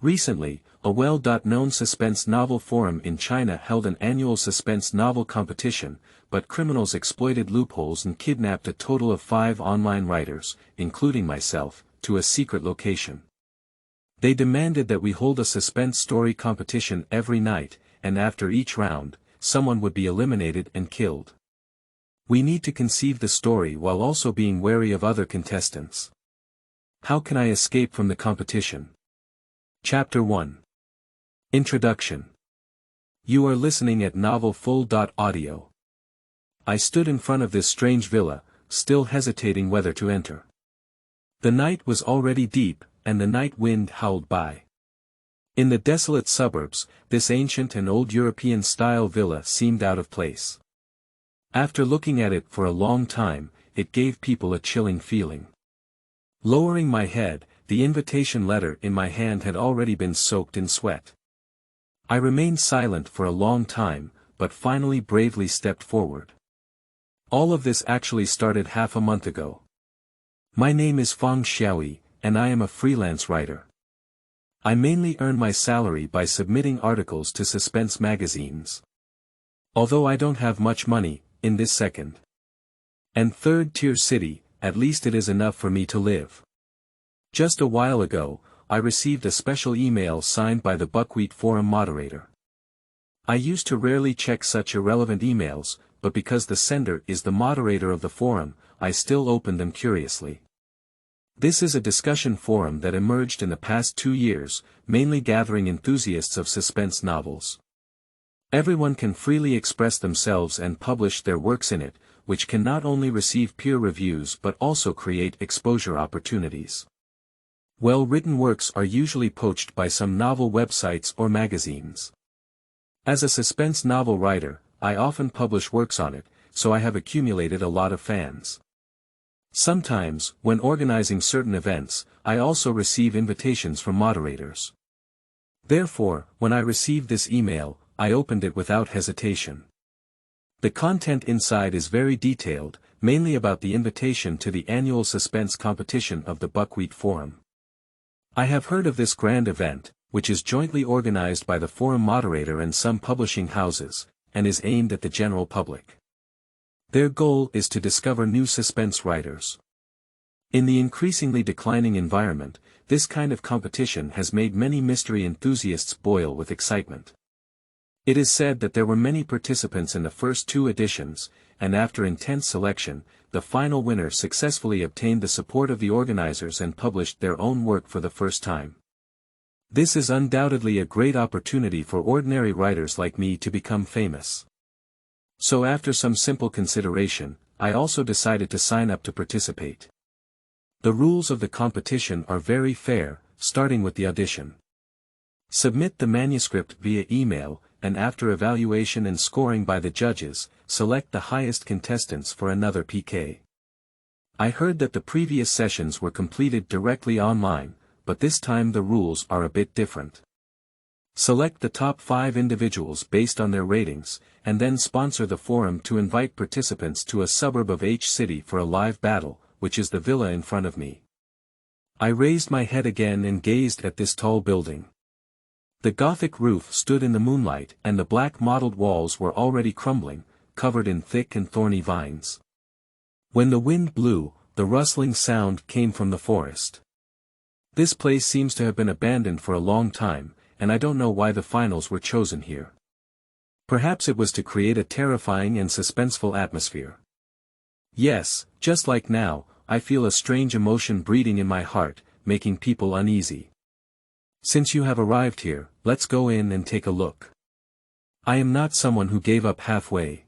Recently, a well-known suspense novel forum in China held an annual suspense novel competition, but criminals exploited loopholes and kidnapped a total of 5 online writers, including myself, to a secret location. They demanded that we hold a suspense story competition every night, and after each round, someone would be eliminated and killed. We need to conceive the story while also being wary of other contestants. How can I escape from the competition? Chapter 1. Introduction. You are listening at novelfull.audio. I stood in front of this strange villa, still hesitating whether to enter. The night was already deep, and the night wind howled by. In the desolate suburbs, this ancient and old European-style villa seemed out of place. After looking at it for a long time, it gave people a chilling feeling. Lowering my head, the invitation letter in my hand had already been soaked in sweat. I remained silent for a long time, but finally bravely stepped forward. All of this actually started half a month ago. My name is Feng Xiaoyi, and I am a freelance writer. I mainly earn my salary by submitting articles to suspense magazines. Although I don't have much money, in this second and third-tier city, at least it is enough for me to live. Just a while ago, I received a special email signed by the Buckwheat Forum moderator. I used to rarely check such irrelevant emails, but because the sender is the moderator of the forum, I still opened them curiously. This is a discussion forum that emerged in the past 2 years, mainly gathering enthusiasts of suspense novels. Everyone can freely express themselves and publish their works in it, which can not only receive peer reviews but also create exposure opportunities. Well-written works are usually poached by some novel websites or magazines. As a suspense novel writer, I often publish works on it, so I have accumulated a lot of fans. Sometimes, when organizing certain events, I also receive invitations from moderators. Therefore, when I received this email, I opened it without hesitation. The content inside is very detailed, mainly about the invitation to the annual suspense competition of the Buckwheat Forum. I have heard of this grand event, which is jointly organized by the forum moderator and some publishing houses, and is aimed at the general public. Their goal is to discover new suspense writers. In the increasingly declining environment, this kind of competition has made many mystery enthusiasts boil with excitement. It is said that there were many participants in the first 2 editions, and after intense selection, the final winner successfully obtained the support of the organizers and published their own work for the first time. This is undoubtedly a great opportunity for ordinary writers like me to become famous. So after some simple consideration, I also decided to sign up to participate. The rules of the competition are very fair, starting with the audition. Submit the manuscript via email, and after evaluation and scoring by the judges, select the highest contestants for another PK. I heard that the previous sessions were completed directly online, but this time the rules are a bit different. Select the top 5 individuals based on their ratings, and then sponsor the forum to invite participants to a suburb of H city for a live battle, which is the villa in front of me. I raised my head again and gazed at this tall building. The Gothic roof stood in the moonlight and the black mottled walls were already crumbling, covered in thick and thorny vines. When the wind blew, the rustling sound came from the forest. This place seems to have been abandoned for a long time, and I don't know why the finals were chosen here. Perhaps it was to create a terrifying and suspenseful atmosphere. Yes, just like now, I feel a strange emotion breeding in my heart, making people uneasy. Since you have arrived here, let's go in and take a look. I am not someone who gave up halfway.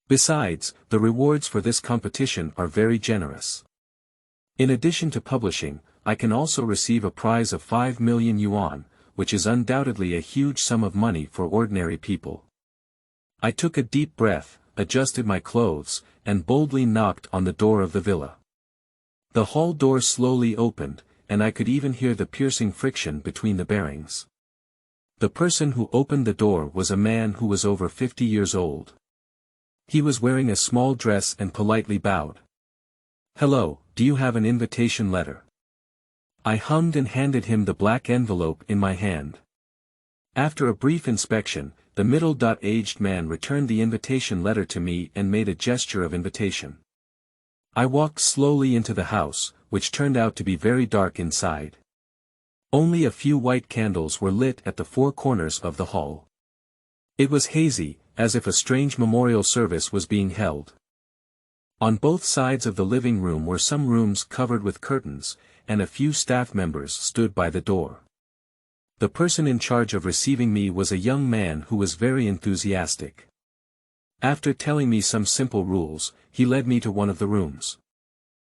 Besides, the rewards for this competition are very generous. In addition to publishing, I can also receive a prize of 5 million yuan, which is undoubtedly a huge sum of money for ordinary people. I took a deep breath, adjusted my clothes, and boldly knocked on the door of the villa. The hall door slowly opened, and I could even hear the piercing friction between the bearings. The person who opened the door was a man who was over 50 years old. He was wearing a small dress and politely bowed. "Hello, do you have an invitation letter?" I hummed and handed him the black envelope in my hand. After a brief inspection, the middle-aged man returned the invitation letter to me and made a gesture of invitation. I walked slowly into the house, which turned out to be very dark inside. Only a few white candles were lit at the four corners of the hall. It was hazy, as if a strange memorial service was being held. On both sides of the living room were some rooms covered with curtains, and a few staff members stood by the door. The person in charge of receiving me was a young man who was very enthusiastic. After telling me some simple rules, he led me to one of the rooms.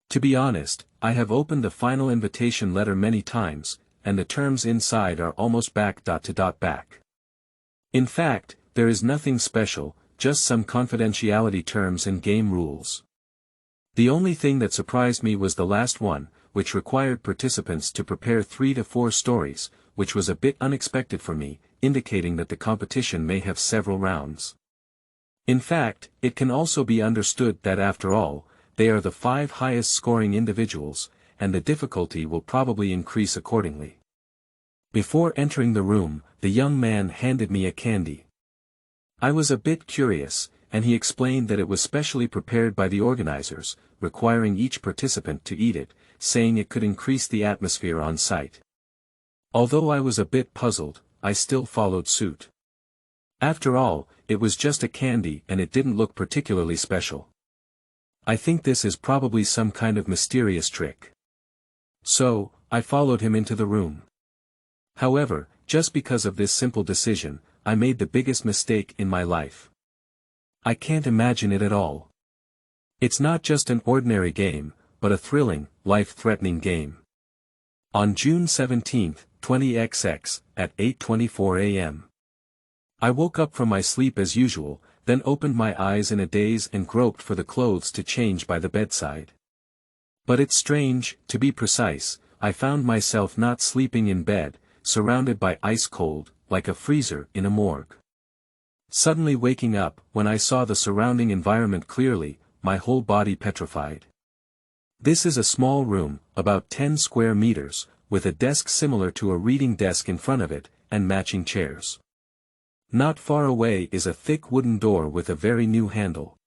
To be honest, I have opened the final invitation letter many times, and the terms inside are almost back. In fact, there is nothing special, just some confidentiality terms and game rules. The only thing that surprised me was the last one, which required participants to prepare 3 to 4 stories, which was a bit unexpected for me, indicating that the competition may have several rounds. In fact, it can also be understood that after all, they are the 5 highest scoring individuals, and the difficulty will probably increase accordingly. Before entering the room, the young man handed me a candy. I was a bit curious, and he explained that it was specially prepared by the organizers, requiring each participant to eat it, saying it could increase the atmosphere on site. Although I was a bit puzzled, I still followed suit. After all, it was just a candy and it didn't look particularly special. I think this is probably some kind of mysterious trick. So, I followed him into the room. However, just because of this simple decision, I made the biggest mistake in my life. I can't imagine it at all. It's not just an ordinary game, but a thrilling, life-threatening game. On June 17, 20XX, at 8:24 a.m. I woke up from my sleep as usual, then opened my eyes in a daze and groped for the clothes to change by the bedside. But it's strange, to be precise, I found myself not sleeping in bed, surrounded by ice cold, like a freezer in a morgue. Suddenly waking up, when I saw the surrounding environment clearly, my whole body petrified. This is a small room, about 10 square meters, with a desk similar to a reading desk in front of it, and matching chairs. Not far away is a thick wooden door with a very new handle.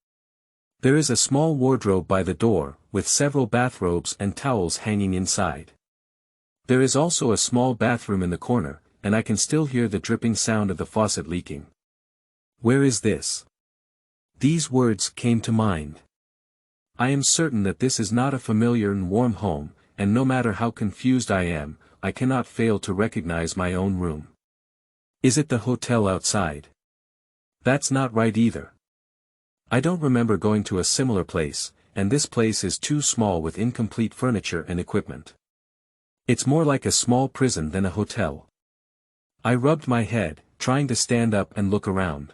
There is a small wardrobe by the door, with several bathrobes and towels hanging inside. There is also a small bathroom in the corner, and I can still hear the dripping sound of the faucet leaking. Where is this? These words came to mind. I am certain that this is not a familiar and warm home, and no matter how confused I am, I cannot fail to recognize my own room. Is it the hotel outside? That's not right either. I don't remember going to a similar place, and this place is too small with incomplete furniture and equipment. It's more like a small prison than a hotel. I rubbed my head, trying to stand up and look around.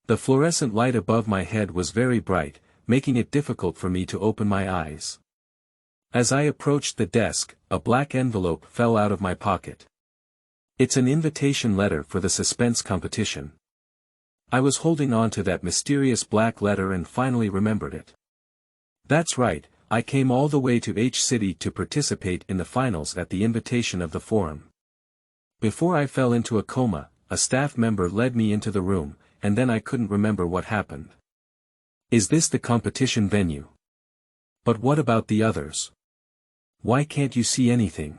The fluorescent light above my head was very bright, making it difficult for me to open my eyes. As I approached the desk, a black envelope fell out of my pocket. It's an invitation letter for the suspense competition. I was holding on to that mysterious black letter and finally remembered it. That's right, I came all the way to H-City to participate in the finals at the invitation of the forum. Before I fell into a coma, a staff member led me into the room, and then I couldn't remember what happened. Is this the competition venue? But what about the others? Why can't you see anything?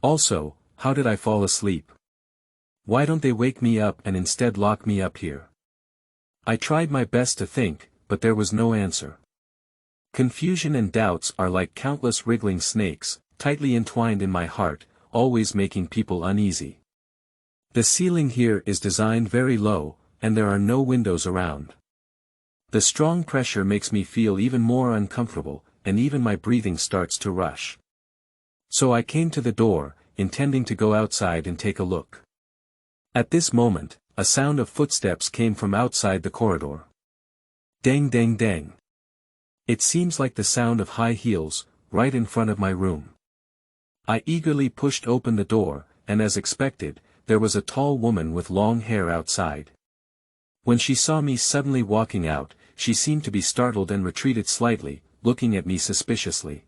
Also, how did I fall asleep? Why don't they wake me up and instead lock me up here? I tried my best to think, but there was no answer. Confusion and doubts are like countless wriggling snakes, tightly entwined in my heart, always making people uneasy. The ceiling here is designed very low, and there are no windows around. The strong pressure makes me feel even more uncomfortable, and even my breathing starts to rush. So I came to the door, intending to go outside and take a look. At this moment, a sound of footsteps came from outside the corridor. Dang dang dang. It seems like the sound of high heels, right in front of my room. I eagerly pushed open the door, and as expected, there was a tall woman with long hair outside. When she saw me suddenly walking out, she seemed to be startled and retreated slightly, looking at me suspiciously.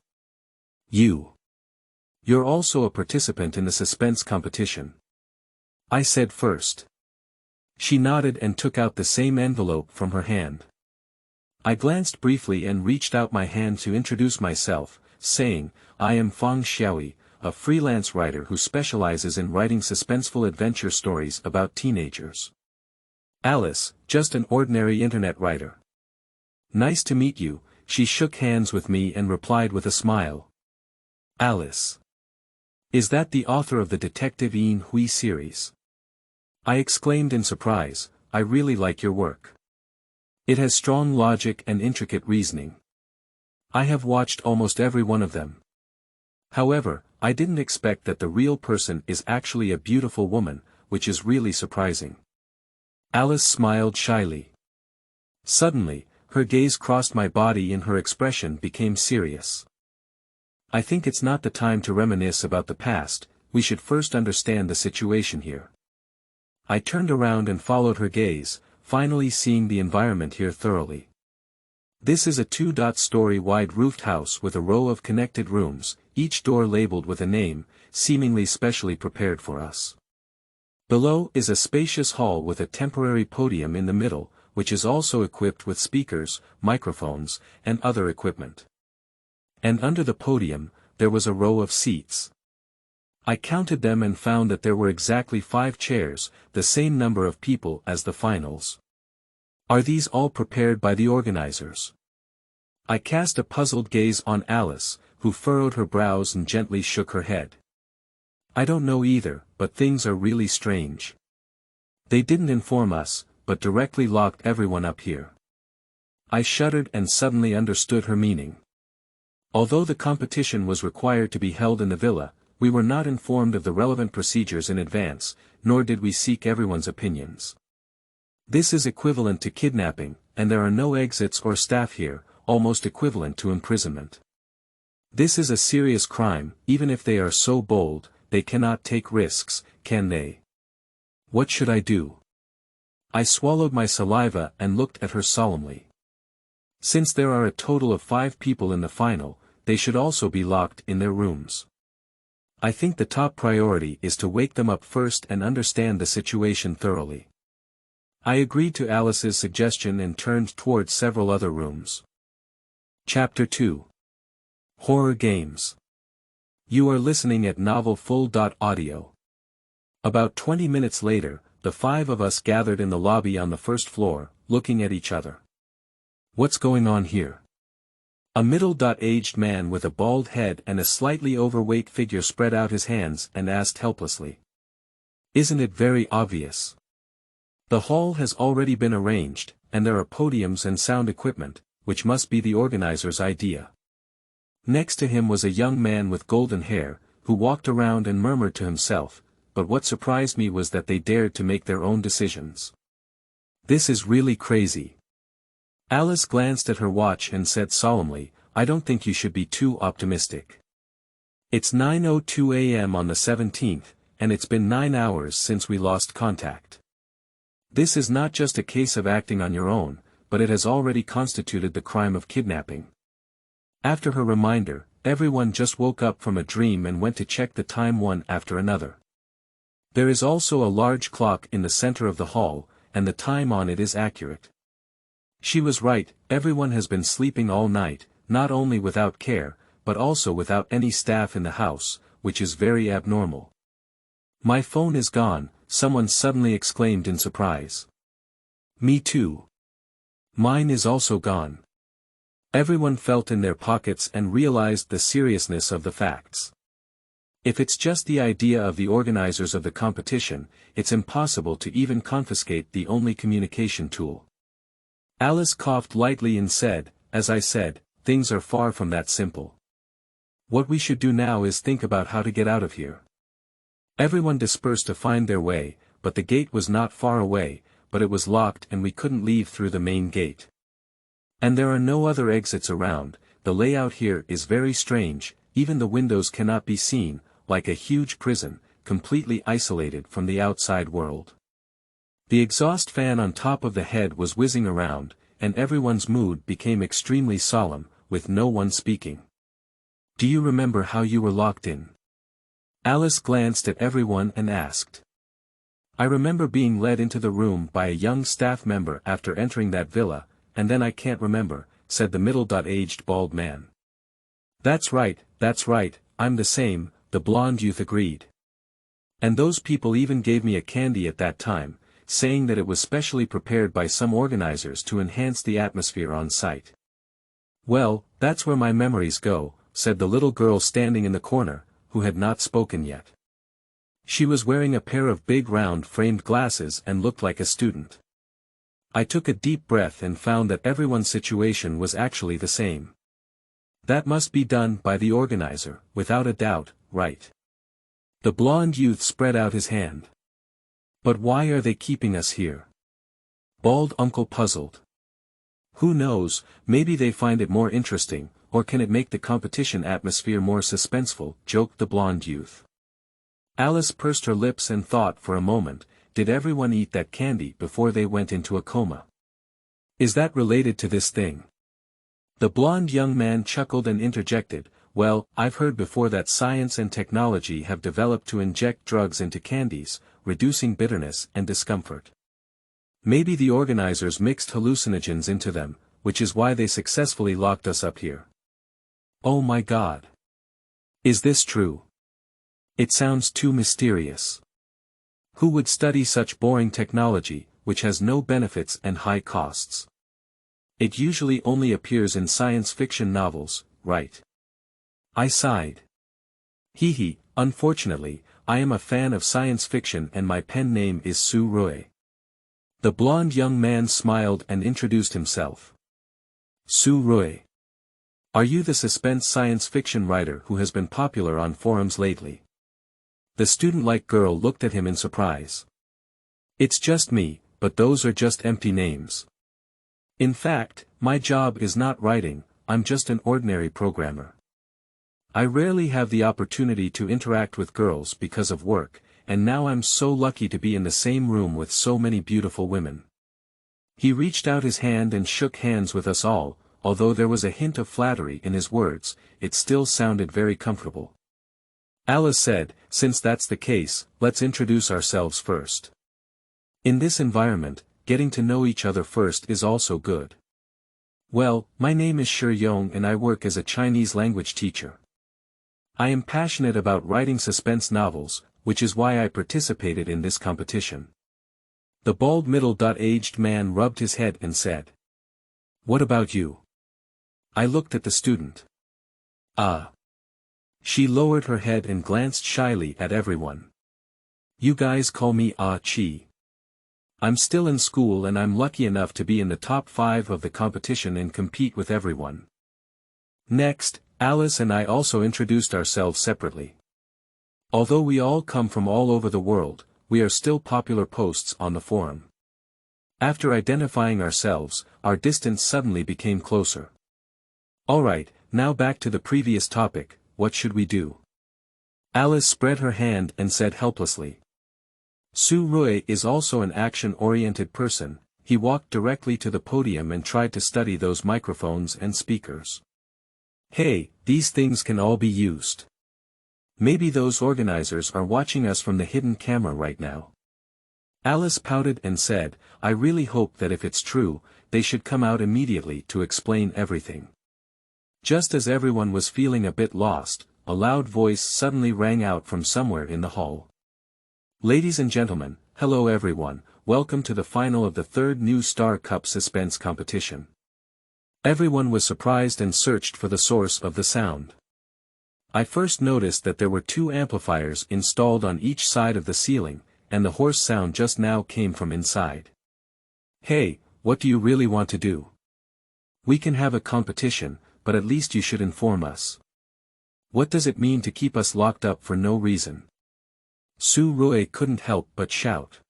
You. You're also a participant in the suspense competition. I said first. She nodded and took out the same envelope from her hand. I glanced briefly and reached out my hand to introduce myself, saying, I am Fang Xiaoyi, a freelance writer who specializes in writing suspenseful adventure stories about teenagers. Alice, just an ordinary internet writer. Nice to meet you, she shook hands with me and replied with a smile. Alice. Is that the author of the Detective Yin Hui series? I exclaimed in surprise, I really like your work. It has strong logic and intricate reasoning. I have watched almost every one of them. However, I didn't expect that the real person is actually a beautiful woman, which is really surprising. Alice smiled shyly. Suddenly, her gaze crossed my body and her expression became serious. I think it's not the time to reminisce about the past, we should first understand the situation here. I turned around and followed her gaze, finally seeing the environment here thoroughly. This is a 2-story wide roofed house with a row of connected rooms, each door labeled with a name, seemingly specially prepared for us. Below is a spacious hall with a temporary podium in the middle, which is also equipped with speakers, microphones, and other equipment. And under the podium, there was a row of seats. I counted them and found that there were exactly 5 chairs, the same number of people as the finals. Are these all prepared by the organizers? I cast a puzzled gaze on Alice, who furrowed her brows and gently shook her head. I don't know either, but things are really strange. They didn't inform us, but directly locked everyone up here. I shuddered and suddenly understood her meaning. Although the competition was required to be held in the villa, we were not informed of the relevant procedures in advance, nor did we seek everyone's opinions. This is equivalent to kidnapping, and there are no exits or staff here, almost equivalent to imprisonment. This is a serious crime, even if they are so bold, they cannot take risks, can they? What should I do? I swallowed my saliva and looked at her solemnly. Since there are a total of 5 people in the final, they should also be locked in their rooms. I think the top priority is to wake them up first and understand the situation thoroughly. I agreed to Alice's suggestion and turned towards several other rooms. Chapter 2. Horror Games. You are listening at novelfull.audio. About 20 minutes later, the 5 of us gathered in the lobby on the first floor, looking at each other. What's going on here? A middle-aged man with a bald head and a slightly overweight figure spread out his hands and asked helplessly. Isn't it very obvious? The hall has already been arranged, and there are podiums and sound equipment, which must be the organizer's idea. Next to him was a young man with golden hair, who walked around and murmured to himself, but what surprised me was that they dared to make their own decisions. This is really crazy. Alice glanced at her watch and said solemnly, I don't think you should be too optimistic. It's 9:02 a.m. on the 17th, and it's been 9 hours since we lost contact. This is not just a case of acting on your own, but it has already constituted the crime of kidnapping. After her reminder, everyone just woke up from a dream and went to check the time one after another. There is also a large clock in the center of the hall, and the time on it is accurate. She was right, everyone has been sleeping all night, not only without care, but also without any staff in the house, which is very abnormal. My phone is gone, someone suddenly exclaimed in surprise. Me too. Mine is also gone. Everyone felt in their pockets and realized the seriousness of the facts. If it's just the idea of the organizers of the competition, it's impossible to even confiscate the only communication tool. Alice coughed lightly and said, as I said, things are far from that simple. What we should do now is think about how to get out of here. Everyone dispersed to find their way, but the gate was not far away, but it was locked and we couldn't leave through the main gate. And there are no other exits around, the layout here is very strange, even the windows cannot be seen, like a huge prison, completely isolated from the outside world. The exhaust fan on top of the head was whizzing around, and everyone's mood became extremely solemn, with no one speaking. Do you remember how you were locked in? Alice glanced at everyone and asked. I remember being led into the room by a young staff member after entering that villa, and then I can't remember, said the middle-aged bald man. That's right, I'm the same, the blonde youth agreed. And those people even gave me a candy at that time, saying that it was specially prepared by some organizers to enhance the atmosphere on site. Well, that's where my memories go, said the little girl standing in the corner, who had not spoken yet. She was wearing a pair of big round framed glasses and looked like a student. I took a deep breath and found that everyone's situation was actually the same. That must be done by the organizer, without a doubt, right? The blonde youth spread out his hand. But why are they keeping us here? Bald uncle puzzled. Who knows, maybe they find it more interesting, or can it make the competition atmosphere more suspenseful, joked the blonde youth. Alice pursed her lips and thought for a moment, did everyone eat that candy before they went into a coma? Is that related to this thing? The blonde young man chuckled and interjected, well, I've heard before that science and technology have developed to inject drugs into candies, reducing bitterness and discomfort. Maybe the organizers mixed hallucinogens into them, which is why they successfully locked us up here. Oh my God! Is this true? It sounds too mysterious. Who would study such boring technology, which has no benefits and high costs? It usually only appears in science fiction novels, right? I sighed. Hee, unfortunately, I am a fan of science fiction and my pen name is Su Rui. The blonde young man smiled and introduced himself. Su Rui. Are you the suspense science fiction writer who has been popular on forums lately? The student-like girl looked at him in surprise. It's just me, but those are just empty names. In fact, my job is not writing, I'm just an ordinary programmer. I rarely have the opportunity to interact with girls because of work, and now I'm so lucky to be in the same room with so many beautiful women. He reached out his hand and shook hands with us all, although there was a hint of flattery in his words, it still sounded very comfortable. Alice said, since that's the case, let's introduce ourselves first. In this environment, getting to know each other first is also good. Well, my name is Shi Yong and I work as a Chinese language teacher. I am passionate about writing suspense novels, which is why I participated in this competition. The bald middle-aged man rubbed his head and said. What about you? I looked at the student. She lowered her head and glanced shyly at everyone. You guys call me Chi. I'm still in school and I'm lucky enough to be in the top 5 of the competition and compete with everyone. Next, Alice and I also introduced ourselves separately. Although we all come from all over the world, we are still popular posts on the forum. After identifying ourselves, our distance suddenly became closer. Alright, now back to the previous topic, what should we do? Alice spread her hand and said helplessly. Su Rui is also an action-oriented person, he walked directly to the podium and tried to study those microphones and speakers. Hey, these things can all be used. Maybe those organizers are watching us from the hidden camera right now. Alice pouted and said, I really hope that if it's true, they should come out immediately to explain everything. Just as everyone was feeling a bit lost, a loud voice suddenly rang out from somewhere in the hall. Ladies and gentlemen, hello everyone, welcome to the final of the 3rd New Star Cup suspense competition. Everyone was surprised and searched for the source of the sound. I first noticed that there were 2 amplifiers installed on each side of the ceiling, and the hoarse sound just now came from inside. Hey, what do you really want to do? We can have a competition, but at least you should inform us. What does it mean to keep us locked up for no reason? Su Rui couldn't help but shout.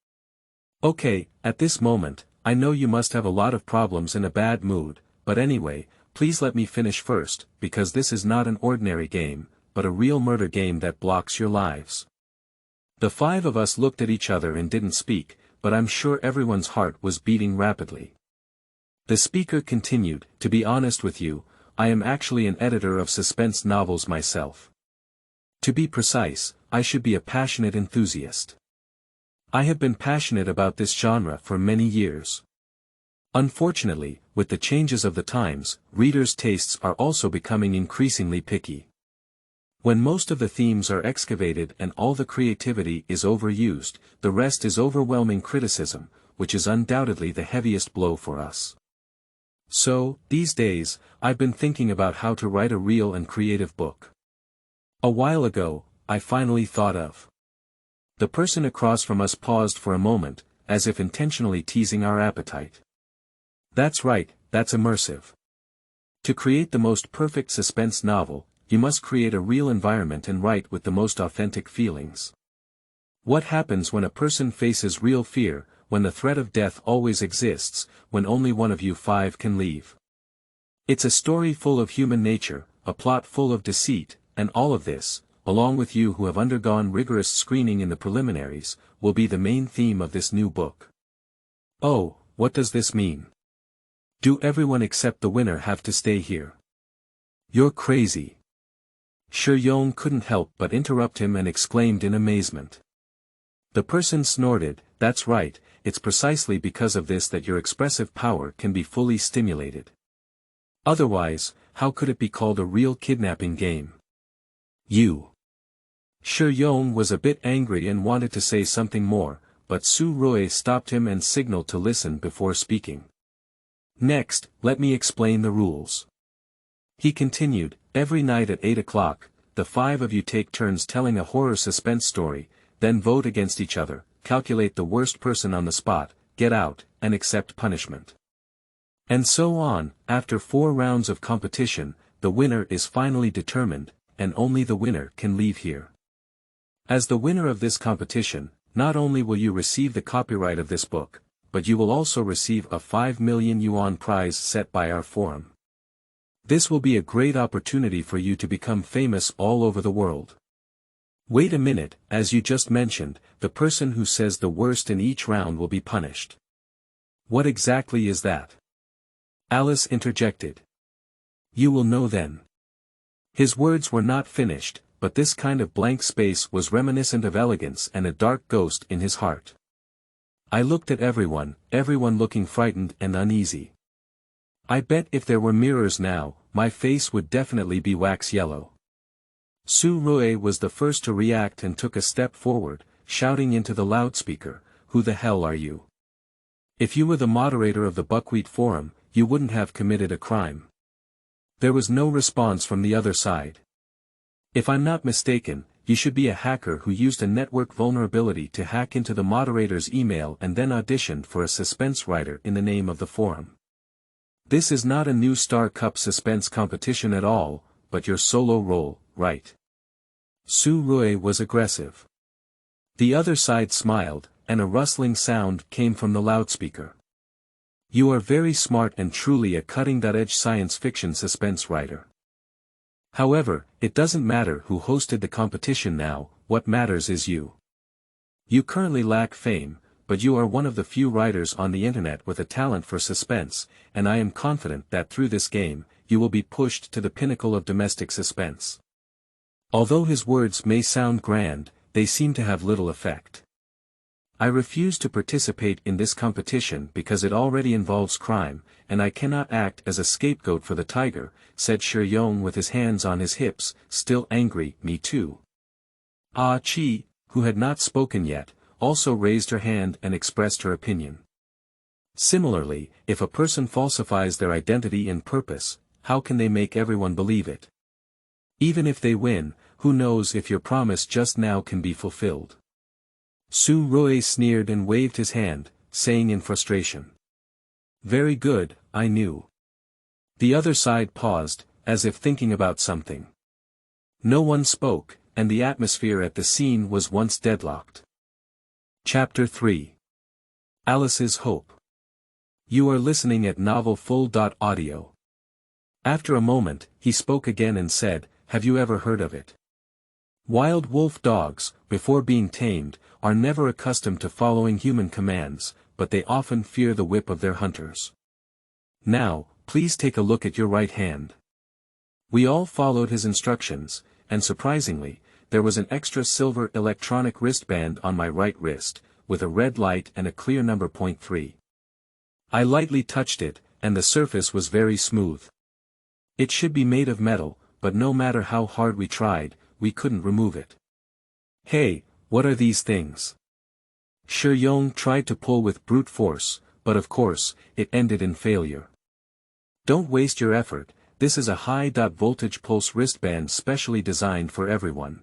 Okay, at this moment, I know you must have a lot of problems and a bad mood, but anyway, please let me finish first, because this is not an ordinary game, but a real murder game that blocks your lives. The 5 of us looked at each other and didn't speak, but I'm sure everyone's heart was beating rapidly. The speaker continued, to be honest with you, I am actually an editor of suspense novels myself. To be precise, I should be a passionate enthusiast. I have been passionate about this genre for many years. Unfortunately, with the changes of the times, readers' tastes are also becoming increasingly picky. When most of the themes are excavated and all the creativity is overused, the rest is overwhelming criticism, which is undoubtedly the heaviest blow for us. So, these days, I've been thinking about how to write a real and creative book. A while ago, I finally thought of. The person across from us paused for a moment, as if intentionally teasing our appetite. That's right, that's immersive. To create the most perfect suspense novel, you must create a real environment and write with the most authentic feelings. What happens when a person faces real fear, when the threat of death always exists, when only one of you five can leave? It's a story full of human nature, a plot full of deceit, and all of this, along with you who have undergone rigorous screening in the preliminaries, will be the main theme of this new book. Oh, what does this mean? Do everyone except the winner have to stay here? You're crazy. Shi-Yong couldn't help but interrupt him and exclaimed in amazement. The person snorted, that's right, it's precisely because of this that your expressive power can be fully stimulated. Otherwise, how could it be called a real kidnapping game? You. Shi-Yong was a bit angry and wanted to say something more, but Su Rui stopped him and signaled to listen before speaking. Next, let me explain the rules. He continued, every night at 8 o'clock, the five of you take turns telling a horror suspense story, then vote against each other, calculate the worst person on the spot, get out, and accept punishment. And so on, after 4 rounds of competition, the winner is finally determined, and only the winner can leave here. As the winner of this competition, not only will you receive the copyright of this book, but you will also receive a 5 million yuan prize set by our forum. This will be a great opportunity for you to become famous all over the world. Wait a minute, as you just mentioned, the person who says the worst in each round will be punished. What exactly is that? Alice interjected. You will know then. His words were not finished, but this kind of blank space was reminiscent of elegance and a dark ghost in his heart. I looked at everyone looking frightened and uneasy. I bet if there were mirrors now, my face would definitely be wax yellow. Su Rui was the first to react and took a step forward, shouting into the loudspeaker, who the hell are you? If you were the moderator of the Buckwheat Forum, you wouldn't have committed a crime. There was no response from the other side. If I'm not mistaken, you should be a hacker who used a network vulnerability to hack into the moderator's email and then auditioned for a suspense writer in the name of the forum. This is not a new Star Cup suspense competition at all, but your solo role, right? Su Rui was aggressive. The other side smiled, and a rustling sound came from the loudspeaker. You are very smart and truly a cutting-edge science fiction suspense writer. However, it doesn't matter who hosted the competition now, what matters is you. You currently lack fame, but you are one of the few writers on the internet with a talent for suspense, and I am confident that through this game, you will be pushed to the pinnacle of domestic suspense. Although his words may sound grand, they seem to have little effect. I refuse to participate in this competition because it already involves crime, and I cannot act as a scapegoat for the tiger, said Shi-Yong with his hands on his hips, still angry. Me too. Ah Chi, who had not spoken yet, also raised her hand and expressed her opinion. Similarly, if a person falsifies their identity and purpose, how can they make everyone believe it? Even if they win, who knows if your promise just now can be fulfilled? Su Rui sneered and waved his hand, saying in frustration. Very good, I knew. The other side paused, as if thinking about something. No one spoke, and the atmosphere at the scene was once deadlocked. Chapter 3. Alice's Hope. You are listening at novelfull.audio. After a moment, he spoke again and said, have you ever heard of it? Wild wolf dogs, before being tamed, are never accustomed to following human commands, but they often fear the whip of their hunters. Now, please take a look at your right hand. We all followed his instructions, and surprisingly, there was an extra silver electronic wristband on my right wrist, with a red light and a clear number .3. I lightly touched it, and the surface was very smooth. It should be made of metal, but no matter how hard we tried, we couldn't remove it. Hey, what are these things? Shi Yong tried to pull with brute force, but of course, it ended in failure. Don't waste your effort, this is a high-voltage pulse wristband specially designed for everyone.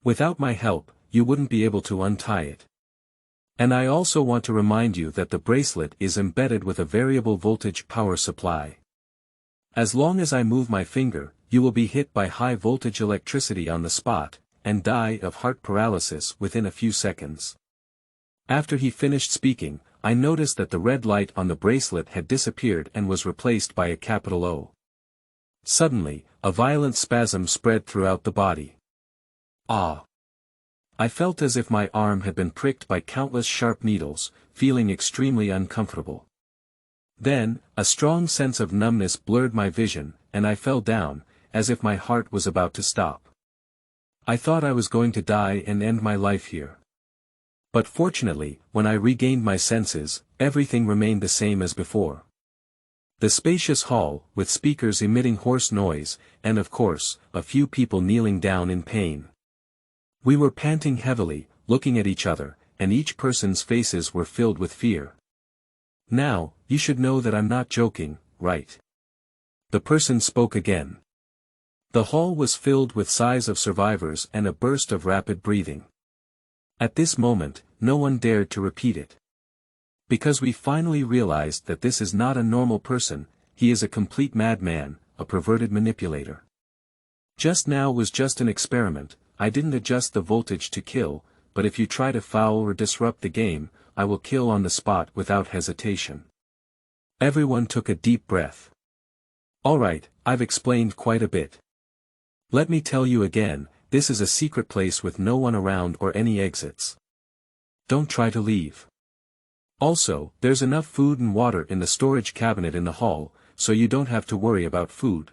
Without my help, you wouldn't be able to untie it. And I also want to remind you that the bracelet is embedded with a variable voltage power supply. As long as I move my finger, you will be hit by high-voltage electricity on the spot, and die of heart paralysis within a few seconds. After he finished speaking, I noticed that the red light on the bracelet had disappeared and was replaced by a capital O. Suddenly, a violent spasm spread throughout the body. Ah! I felt as if my arm had been pricked by countless sharp needles, feeling extremely uncomfortable. Then, a strong sense of numbness blurred my vision, and I fell down, as if my heart was about to stop. I thought I was going to die and end my life here. But fortunately, when I regained my senses, everything remained the same as before. The spacious hall, with speakers emitting hoarse noise, and of course, a few people kneeling down in pain. We were panting heavily, looking at each other, and each person's faces were filled with fear. Now, you should know that I'm not joking, right? The person spoke again. The hall was filled with sighs of survivors and a burst of rapid breathing. At this moment, no one dared to repeat it. Because we finally realized that this is not a normal person, he is a complete madman, a perverted manipulator. Just now was just an experiment, I didn't adjust the voltage to kill, but if you try to foul or disrupt the game, I will kill on the spot without hesitation. Everyone took a deep breath. Alright, I've explained quite a bit. Let me tell you again, this is a secret place with no one around or any exits. Don't try to leave. Also, there's enough food and water in the storage cabinet in the hall, so you don't have to worry about food.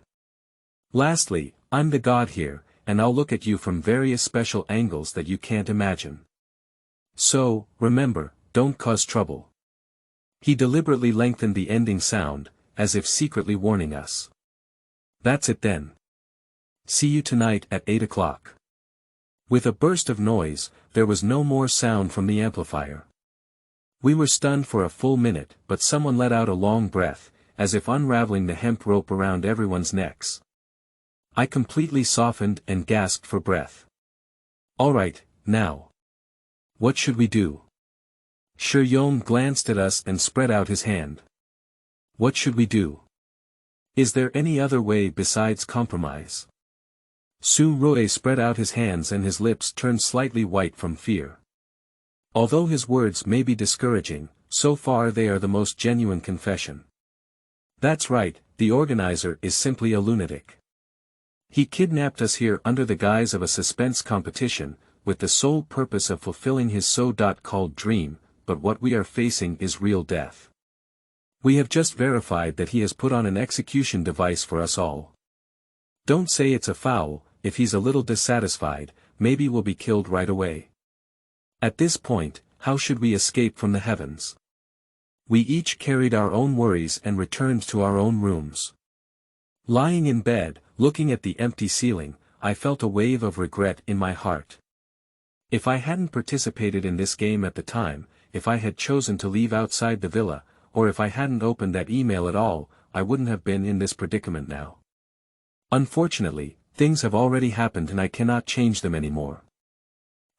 Lastly, I'm the god here, and I'll look at you from various special angles that you can't imagine. So, remember, don't cause trouble. He deliberately lengthened the ending sound, as if secretly warning us. That's it then. See you tonight at 8 o'clock. With a burst of noise, there was no more sound from the amplifier. We were stunned for a full minute, but someone let out a long breath, as if unraveling the hemp rope around everyone's necks. I completely softened and gasped for breath. Alright, now. What should we do? Shi Yong glanced at us and spread out his hand. What should we do? Is there any other way besides compromise? Su Roe spread out his hands and his lips turned slightly white from fear. Although his words may be discouraging, so far they are the most genuine confession. That's right, the organizer is simply a lunatic. He kidnapped us here under the guise of a suspense competition, with the sole purpose of fulfilling his so-called dream, but what we are facing is real death. We have just verified that he has put on an execution device for us all. Don't say it's a foul, if he's a little dissatisfied, maybe we'll be killed right away. At this point, how should we escape from the heavens? We each carried our own worries and returned to our own rooms. Lying in bed, looking at the empty ceiling, I felt a wave of regret in my heart. If I hadn't participated in this game at the time, if I had chosen to leave outside the villa, or if I hadn't opened that email at all, I wouldn't have been in this predicament now. Unfortunately, things have already happened and I cannot change them anymore.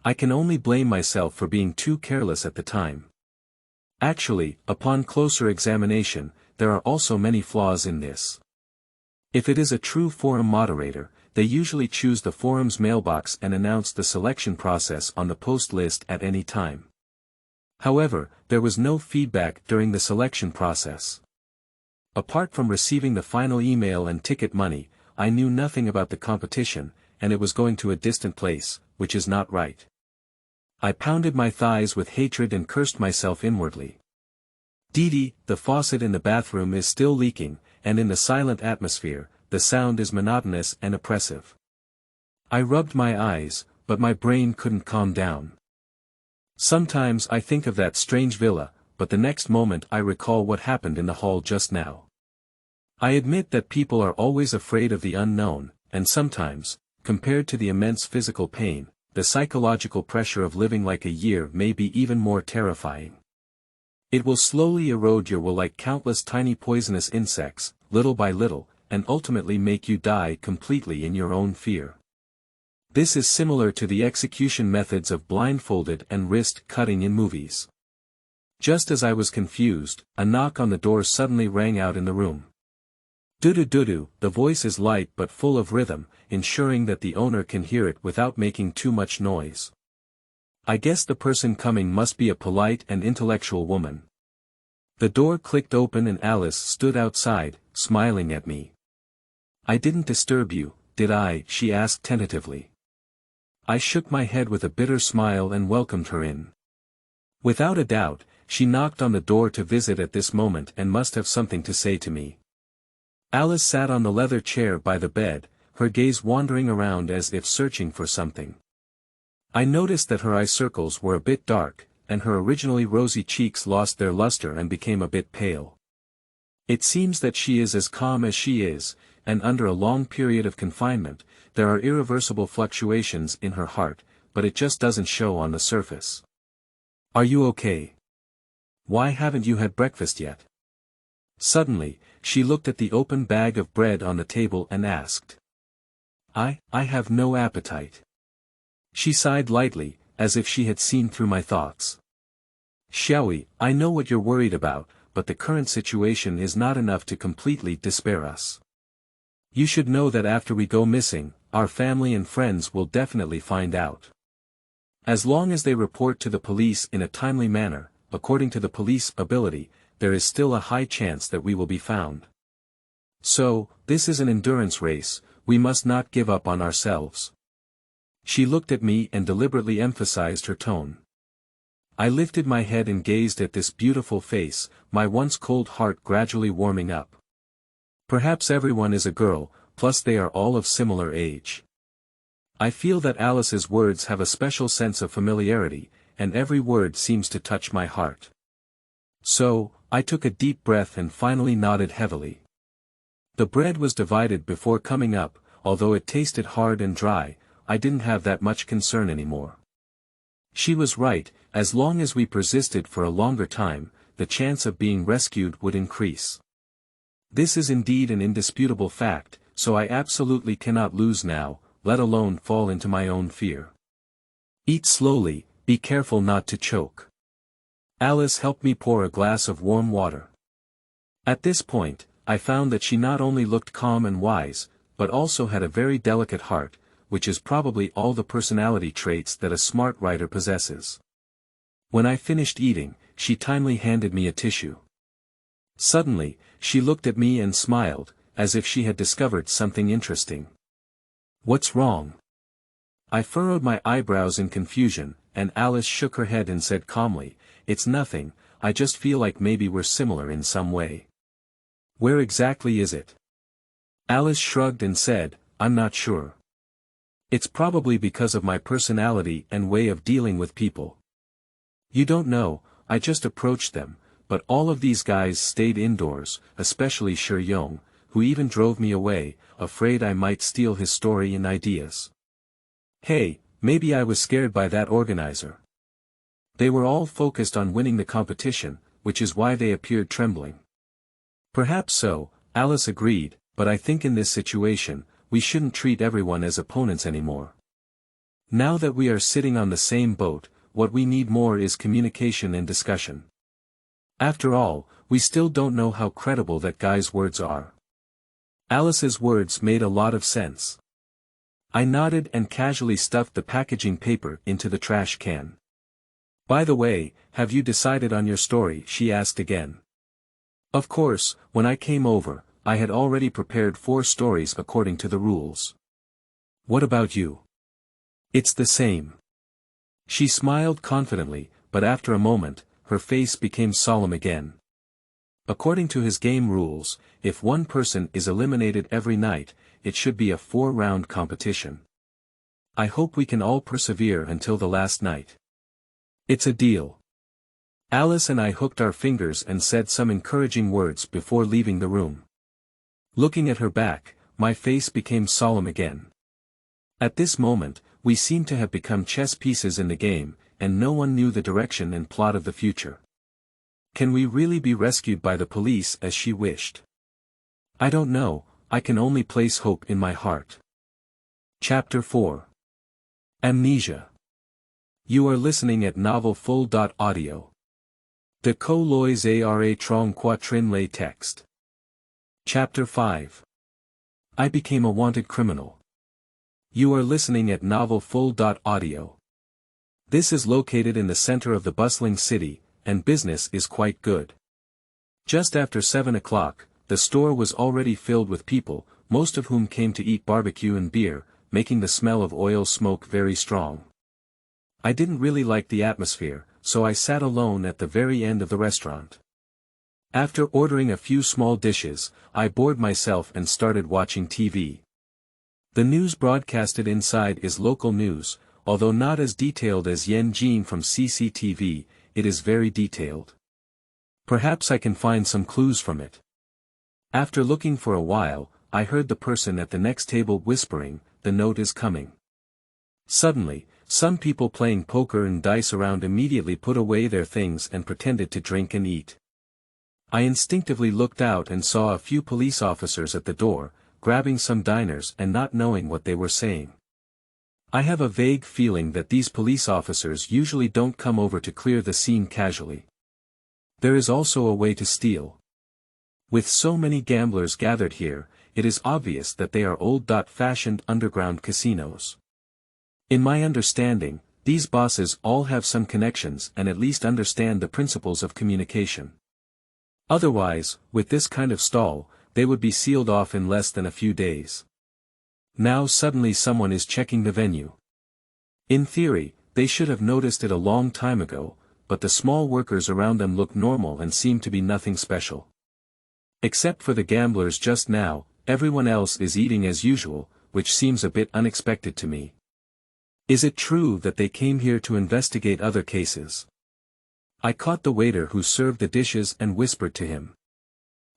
I can only blame myself for being too careless at the time. Actually, upon closer examination, there are also many flaws in this. If it is a true forum moderator, they usually choose the forum's mailbox and announce the selection process on the post list at any time. However, there was no feedback during the selection process. Apart from receiving the final email and ticket money, I knew nothing about the competition, and it was going to a distant place, which is not right. I pounded my thighs with hatred and cursed myself inwardly. Dee, the faucet in the bathroom is still leaking, and in the silent atmosphere, the sound is monotonous and oppressive. I rubbed my eyes, but my brain couldn't calm down. Sometimes I think of that strange villa, but the next moment I recall what happened in the hall just now. I admit that people are always afraid of the unknown, and sometimes, compared to the immense physical pain, the psychological pressure of living like a year may be even more terrifying. It will slowly erode your will like countless tiny poisonous insects, little by little, and ultimately make you die completely in your own fear. This is similar to the execution methods of blindfolded and wrist-cutting in movies. Just as I was confused, a knock on the door suddenly rang out in the room. Doo-doo-doo-doo, the voice is light but full of rhythm, ensuring that the owner can hear it without making too much noise. I guess the person coming must be a polite and intellectual woman. The door clicked open and Alice stood outside, smiling at me. "I didn't disturb you, did I?" she asked tentatively. I shook my head with a bitter smile and welcomed her in. Without a doubt, she knocked on the door to visit at this moment and must have something to say to me. Alice sat on the leather chair by the bed, her gaze wandering around as if searching for something. I noticed that her eye circles were a bit dark, and her originally rosy cheeks lost their luster and became a bit pale. It seems that she is as calm as she is, and under a long period of confinement, there are irreversible fluctuations in her heart, but it just doesn't show on the surface. "Are you okay? Why haven't you had breakfast yet?" Suddenly, she looked at the open bag of bread on the table and asked. I have no appetite." She sighed lightly, as if she had seen through my thoughts. "Xiaoyi, I know what you're worried about, but the current situation is not enough to completely despair us. You should know that after we go missing, our family and friends will definitely find out. As long as they report to the police in a timely manner, according to the police ability, there is still a high chance that we will be found. So, this is an endurance race, we must not give up on ourselves." She looked at me and deliberately emphasized her tone. I lifted my head and gazed at this beautiful face, my once cold heart gradually warming up. Perhaps everyone is a girl, plus they are all of similar age. I feel that Alice's words have a special sense of familiarity, and every word seems to touch my heart. So, I took a deep breath and finally nodded heavily. The bread was divided before coming up, although it tasted hard and dry, I didn't have that much concern anymore. She was right, as long as we persisted for a longer time, the chance of being rescued would increase. This is indeed an indisputable fact, so I absolutely cannot lose now, let alone fall into my own fear. "Eat slowly, be careful not to choke." Alice helped me pour a glass of warm water. At this point, I found that she not only looked calm and wise, but also had a very delicate heart, which is probably all the personality traits that a smart writer possesses. When I finished eating, she timely handed me a tissue. Suddenly, she looked at me and smiled, as if she had discovered something interesting. "What's wrong?" I furrowed my eyebrows in confusion, and Alice shook her head and said calmly, "It's nothing, I just feel like maybe we're similar in some way." "Where exactly is it?" Alice shrugged and said, "I'm not sure. It's probably because of my personality and way of dealing with people. You don't know, I just approached them, but all of these guys stayed indoors, especially Shi Yong, who even drove me away, afraid I might steal his story and ideas. Hey, maybe I was scared by that organizer. They were all focused on winning the competition, which is why they appeared trembling." "Perhaps so," Alice agreed, "but I think in this situation, we shouldn't treat everyone as opponents anymore. Now that we are sitting on the same boat, what we need more is communication and discussion. After all, we still don't know how credible that guy's words are." Alice's words made a lot of sense. I nodded and casually stuffed the packaging paper into the trash can. "By the way, have you decided on your story?" she asked again. Of course, when I came over, I had already prepared 4 stories according to the rules. "What about you?" "It's the same." She smiled confidently, but after a moment, her face became solemn again. According to his game rules, if one person is eliminated every night, it should be a 4-round competition. I hope we can all persevere until the last night. It's a deal. Alice and I hooked our fingers and said some encouraging words before leaving the room. Looking at her back, my face became solemn again. At this moment, we seemed to have become chess pieces in the game, and no one knew the direction and plot of the future. Can we really be rescued by the police as she wished? I don't know, I can only place hope in my heart. Chapter 4. Amnesia. You are listening at Novel Full.audio. De co lois ara trong quatrin lay text. Chapter 5. I became a wanted criminal. You are listening at Novel Full.audio. This is located in the center of the bustling city, and business is quite good. Just after 7 o'clock, the store was already filled with people, most of whom came to eat barbecue and beer, making the smell of oil smoke very strong. I didn't really like the atmosphere, so I sat alone at the very end of the restaurant. After ordering a few small dishes, I bored myself and started watching TV. The news broadcasted inside is local news, although not as detailed as Yen Jin from CCTV, it is very detailed. Perhaps I can find some clues from it. After looking for a while, I heard the person at the next table whispering, "The note is coming." Suddenly, some people playing poker and dice around immediately put away their things and pretended to drink and eat. I instinctively looked out and saw a few police officers at the door, grabbing some diners and not knowing what they were saying. I have a vague feeling that these police officers usually don't come over to clear the scene casually. There is also a way to steal. With so many gamblers gathered here, it is obvious that they are old-fashioned underground casinos. In my understanding, these bosses all have some connections and at least understand the principles of communication. Otherwise, with this kind of stall, they would be sealed off in less than a few days. Now suddenly someone is checking the venue. In theory, they should have noticed it a long time ago, but the small workers around them look normal and seem to be nothing special. Except for the gamblers just now, everyone else is eating as usual, which seems a bit unexpected to me. Is it true that they came here to investigate other cases? I caught the waiter who served the dishes and whispered to him.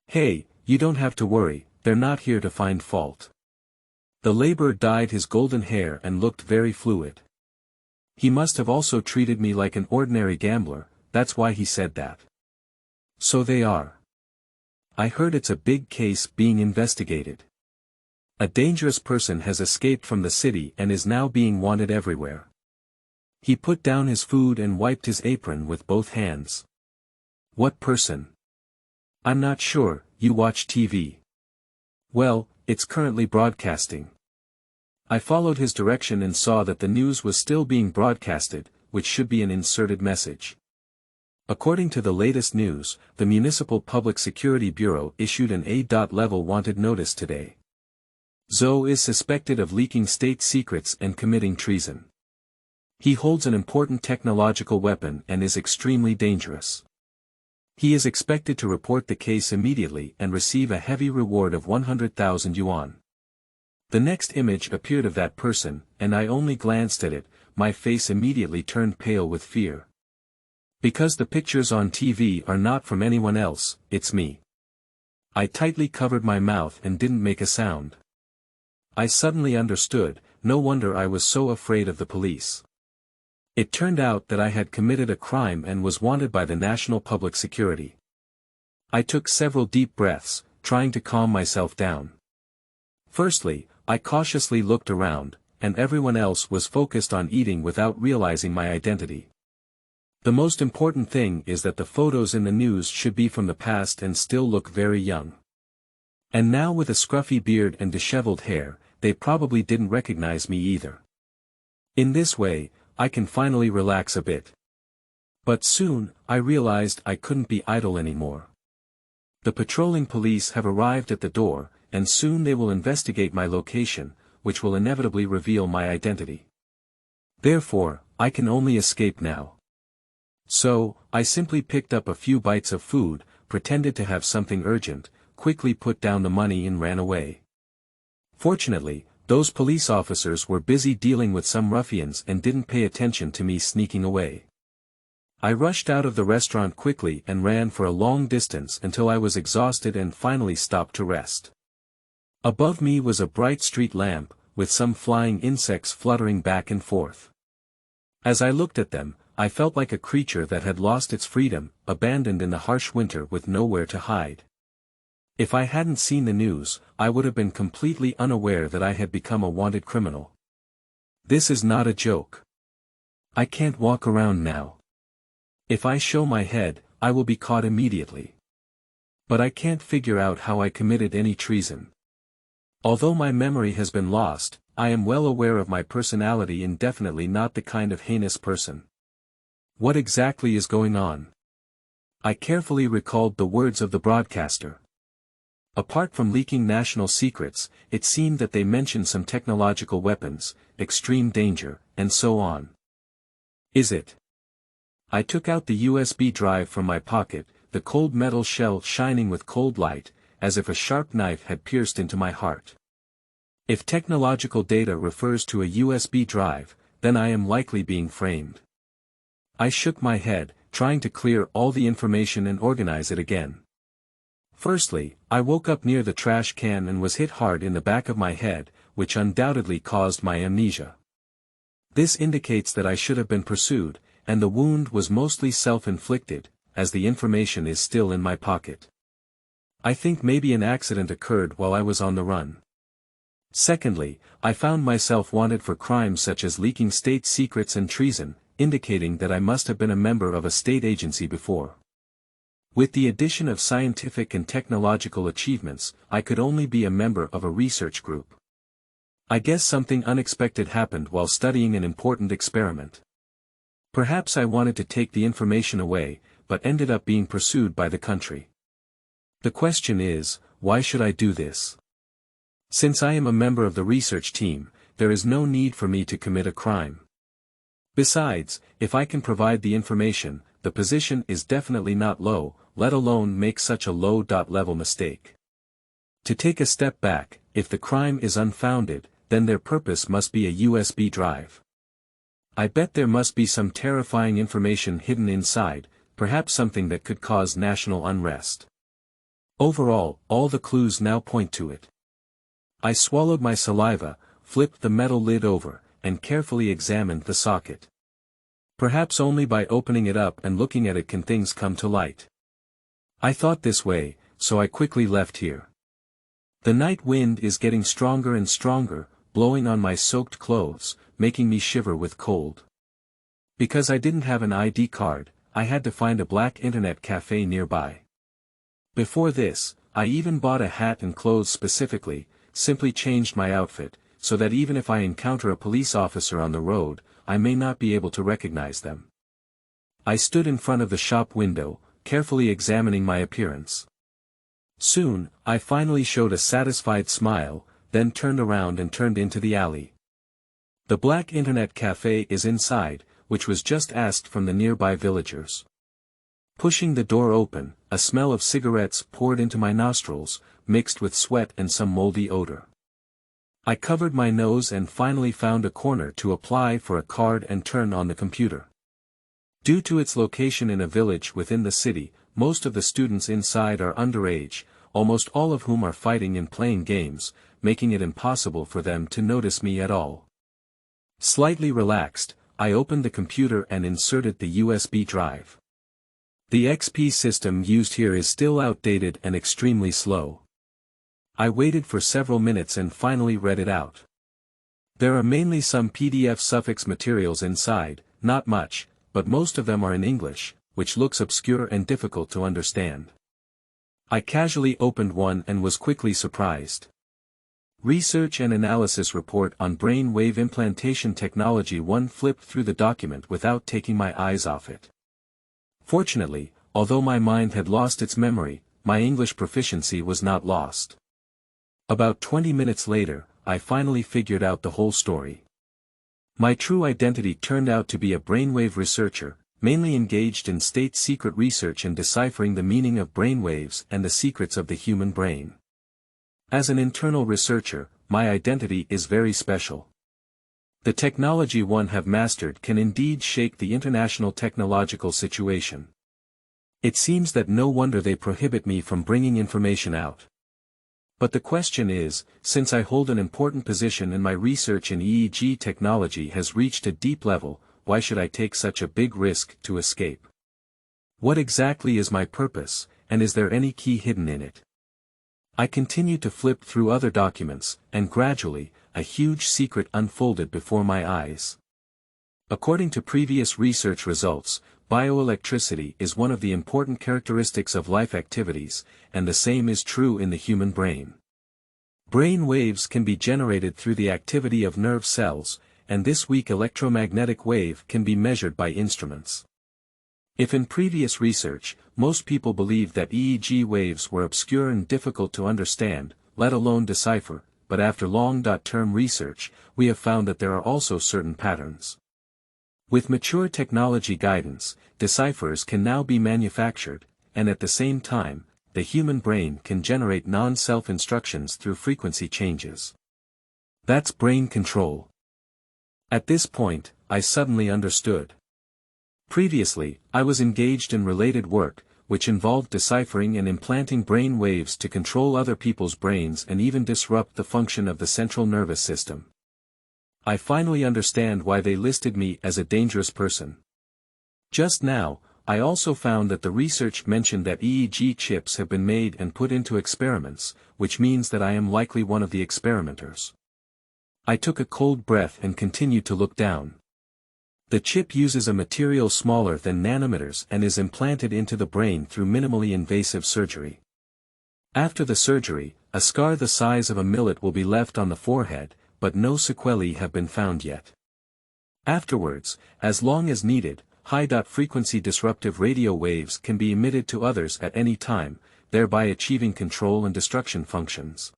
"Hey, you don't have to worry, they're not here to find fault." The laborer dyed his golden hair and looked very fluid. He must have also treated me like an ordinary gambler, that's why he said that. So they are. I heard it's a big case being investigated. A dangerous person has escaped from the city and is now being wanted everywhere. He put down his food and wiped his apron with both hands. What person? I'm not sure, you watch TV. Well, it's currently broadcasting. I followed his direction and saw that the news was still being broadcasted, which should be an inserted message. According to the latest news, the Municipal Public Security Bureau issued an A.level wanted notice today. Zhou is suspected of leaking state secrets and committing treason. He holds an important technological weapon and is extremely dangerous. He is expected to report the case immediately and receive a heavy reward of 100,000 yuan. The next image appeared of that person, and I only glanced at it, my face immediately turned pale with fear. Because the pictures on TV are not from anyone else, it's me. I tightly covered my mouth and didn't make a sound. I suddenly understood, no wonder I was so afraid of the police. It turned out that I had committed a crime and was wanted by the National Public Security. I took several deep breaths, trying to calm myself down. Firstly, I cautiously looked around, and everyone else was focused on eating without realizing my identity. The most important thing is that the photos in the news should be from the past and still look very young. And now with a scruffy beard and disheveled hair, they probably didn't recognize me either. In this way, I can finally relax a bit. But soon, I realized I couldn't be idle anymore. The patrolling police have arrived at the door, and soon they will investigate my location, which will inevitably reveal my identity. Therefore, I can only escape now. So, I simply picked up a few bites of food, pretended to have something urgent, quickly put down the money and ran away. Fortunately, those police officers were busy dealing with some ruffians and didn't pay attention to me sneaking away. I rushed out of the restaurant quickly and ran for a long distance until I was exhausted and finally stopped to rest. Above me was a bright street lamp, with some flying insects fluttering back and forth. As I looked at them, I felt like a creature that had lost its freedom, abandoned in the harsh winter with nowhere to hide. If I hadn't seen the news, I would have been completely unaware that I had become a wanted criminal. This is not a joke. I can't walk around now. If I show my head, I will be caught immediately. But I can't figure out how I committed any treason. Although my memory has been lost, I am well aware of my personality and definitely not the kind of heinous person. What exactly is going on? I carefully recalled the words of the broadcaster. Apart from leaking national secrets, it seemed that they mentioned some technological weapons, extreme danger, and so on. Is it? I took out the USB drive from my pocket, the cold metal shell shining with cold light, as if a sharp knife had pierced into my heart. If technological data refers to a USB drive, then I am likely being framed. I shook my head, trying to clear all the information and organize it again. Firstly, I woke up near the trash can and was hit hard in the back of my head, which undoubtedly caused my amnesia. This indicates that I should have been pursued, and the wound was mostly self-inflicted, as the information is still in my pocket. I think maybe an accident occurred while I was on the run. Secondly, I found myself wanted for crimes such as leaking state secrets and treason, indicating that I must have been a member of a state agency before. With the addition of scientific and technological achievements, I could only be a member of a research group. I guess something unexpected happened while studying an important experiment. Perhaps I wanted to take the information away, but ended up being pursued by the country. The question is, why should I do this? Since I am a member of the research team, there is no need for me to commit a crime. Besides, if I can provide the information, the position is definitely not low, let alone make such a low-level mistake. To take a step back, if the crime is unfounded, then their purpose must be a USB drive. I bet there must be some terrifying information hidden inside, perhaps something that could cause national unrest. Overall, all the clues now point to it. I swallowed my saliva, flipped the metal lid over, and carefully examined the socket. Perhaps only by opening it up and looking at it can things come to light. I thought this way, so I quickly left here. The night wind is getting stronger and stronger, blowing on my soaked clothes, making me shiver with cold. Because I didn't have an ID card, I had to find a black internet cafe nearby. Before this, I even bought a hat and clothes specifically, simply changed my outfit, so that even if I encounter a police officer on the road, I may not be able to recognize them. I stood in front of the shop window, carefully examining my appearance. Soon, I finally showed a satisfied smile, then turned around and turned into the alley. The black internet cafe is inside, which was just asked from the nearby villagers. Pushing the door open, a smell of cigarettes poured into my nostrils, mixed with sweat and some moldy odor. I covered my nose and finally found a corner to apply for a card and turn on the computer. Due to its location in a village within the city, most of the students inside are underage, almost all of whom are fighting and playing games, making it impossible for them to notice me at all. Slightly relaxed, I opened the computer and inserted the USB drive. The XP system used here is still outdated and extremely slow. I waited for several minutes and finally read it out. There are mainly some PDF suffix materials inside, not much, but most of them are in English, which looks obscure and difficult to understand. I casually opened one and was quickly surprised. Research and Analysis Report on Brain Wave Implantation Technology. One flipped through the document without taking my eyes off it. Fortunately, although my mind had lost its memory, my English proficiency was not lost. About 20 minutes later, I finally figured out the whole story. My true identity turned out to be a brainwave researcher, mainly engaged in state-secret research and deciphering the meaning of brainwaves and the secrets of the human brain. As an internal researcher, my identity is very special. The technology one have mastered can indeed shake the international technological situation. It seems that no wonder they prohibit me from bringing information out. But the question is, since I hold an important position and my research in EEG technology has reached a deep level, why should I take such a big risk to escape? What exactly is my purpose, and is there any key hidden in it? I continued to flip through other documents, and gradually, a huge secret unfolded before my eyes. According to previous research results, bioelectricity is one of the important characteristics of life activities, and the same is true in the human brain. Brain waves can be generated through the activity of nerve cells, and this weak electromagnetic wave can be measured by instruments. If in previous research, most people believed that EEG waves were obscure and difficult to understand, let alone decipher, but after long-term research, we have found that there are also certain patterns. With mature technology guidance, deciphers can now be manufactured, and at the same time, the human brain can generate non-self instructions through frequency changes. That's brain control. At this point, I suddenly understood. Previously, I was engaged in related work, which involved deciphering and implanting brain waves to control other people's brains and even disrupt the function of the central nervous system. I finally understand why they listed me as a dangerous person. Just now, I also found that the research mentioned that EEG chips have been made and put into experiments, which means that I am likely one of the experimenters. I took a cold breath and continued to look down. The chip uses a material smaller than nanometers and is implanted into the brain through minimally invasive surgery. After the surgery, a scar the size of a millet will be left on the forehead, but no sequelae have been found yet. Afterwards, as long as needed, high-frequency disruptive radio waves can be emitted to others at any time, thereby achieving control and destruction functions.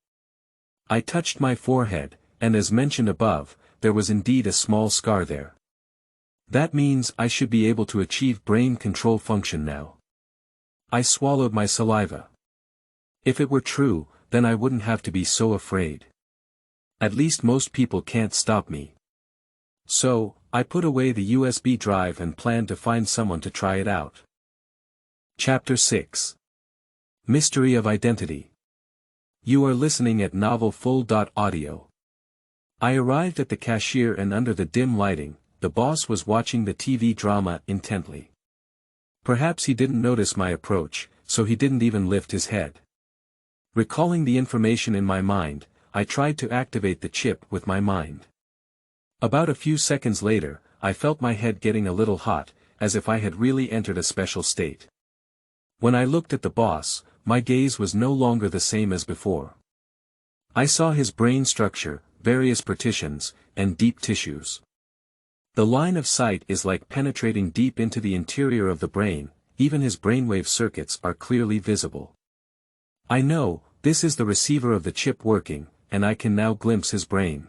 I touched my forehead, and as mentioned above, there was indeed a small scar there. That means I should be able to achieve brain control function now. I swallowed my saliva. If it were true, then I wouldn't have to be so afraid. At least most people can't stop me. So, I put away the USB drive and planned to find someone to try it out. Chapter 6. Mystery of Identity. You are listening at novelfull.audio. I arrived at the cashier and under the dim lighting, the boss was watching the TV drama intently. Perhaps he didn't notice my approach, so he didn't even lift his head. Recalling the information in my mind, I tried to activate the chip with my mind. About a few seconds later, I felt my head getting a little hot, as if I had really entered a special state. When I looked at the boss, my gaze was no longer the same as before. I saw his brain structure, various partitions, and deep tissues. The line of sight is like penetrating deep into the interior of the brain, even his brainwave circuits are clearly visible. I know, this is the receiver of the chip working, and I can now glimpse his brain.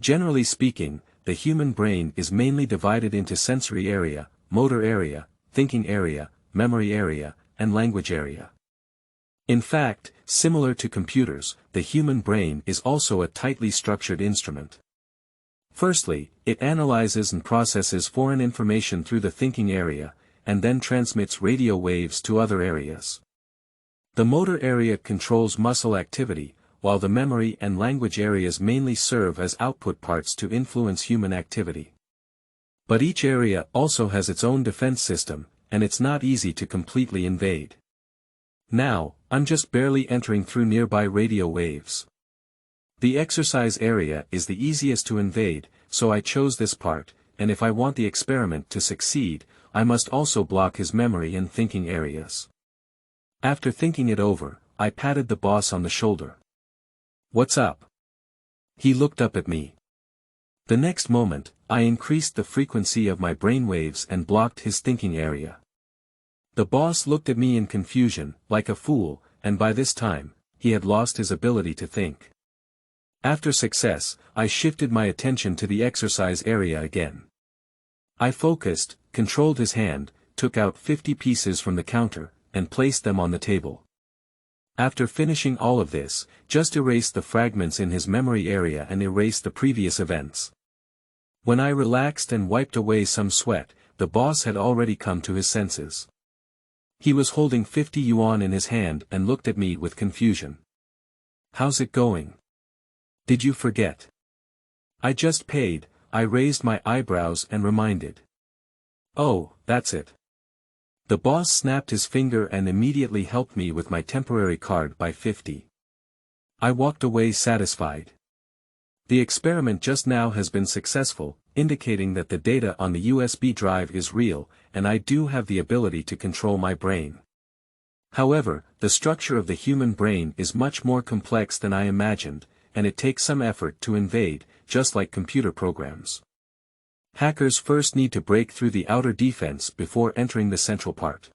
Generally speaking, the human brain is mainly divided into sensory area, motor area, thinking area, memory area, and language area. In fact, similar to computers, the human brain is also a tightly structured instrument. Firstly, it analyzes and processes foreign information through the thinking area, and then transmits radio waves to other areas. The motor area controls muscle activity, while the memory and language areas mainly serve as output parts to influence human activity. But each area also has its own defense system, and it's not easy to completely invade. Now, I'm just barely entering through nearby radio waves. The exercise area is the easiest to invade, so I chose this part, and if I want the experiment to succeed, I must also block his memory and thinking areas. After thinking it over, I patted the boss on the shoulder. "What's up?" He looked up at me. The next moment, I increased the frequency of my brainwaves and blocked his thinking area. The boss looked at me in confusion, like a fool, and by this time, he had lost his ability to think. After success, I shifted my attention to the exercise area again. I focused, controlled his hand, took out 50 pieces from the counter, and placed them on the table. After finishing all of this, just erase the fragments in his memory area and erase the previous events. When I relaxed and wiped away some sweat, the boss had already come to his senses. He was holding 50 yuan in his hand and looked at me with confusion. "How's it going? Did you forget?" "I just paid," I raised my eyebrows and reminded. "Oh, that's it." The boss snapped his finger and immediately helped me with my temporary card by 50. I walked away satisfied. The experiment just now has been successful, indicating that the data on the USB drive is real, and I do have the ability to control my brain. However, the structure of the human brain is much more complex than I imagined, and it takes some effort to invade, just like computer programs. Hackers first need to break through the outer defense before entering the central part.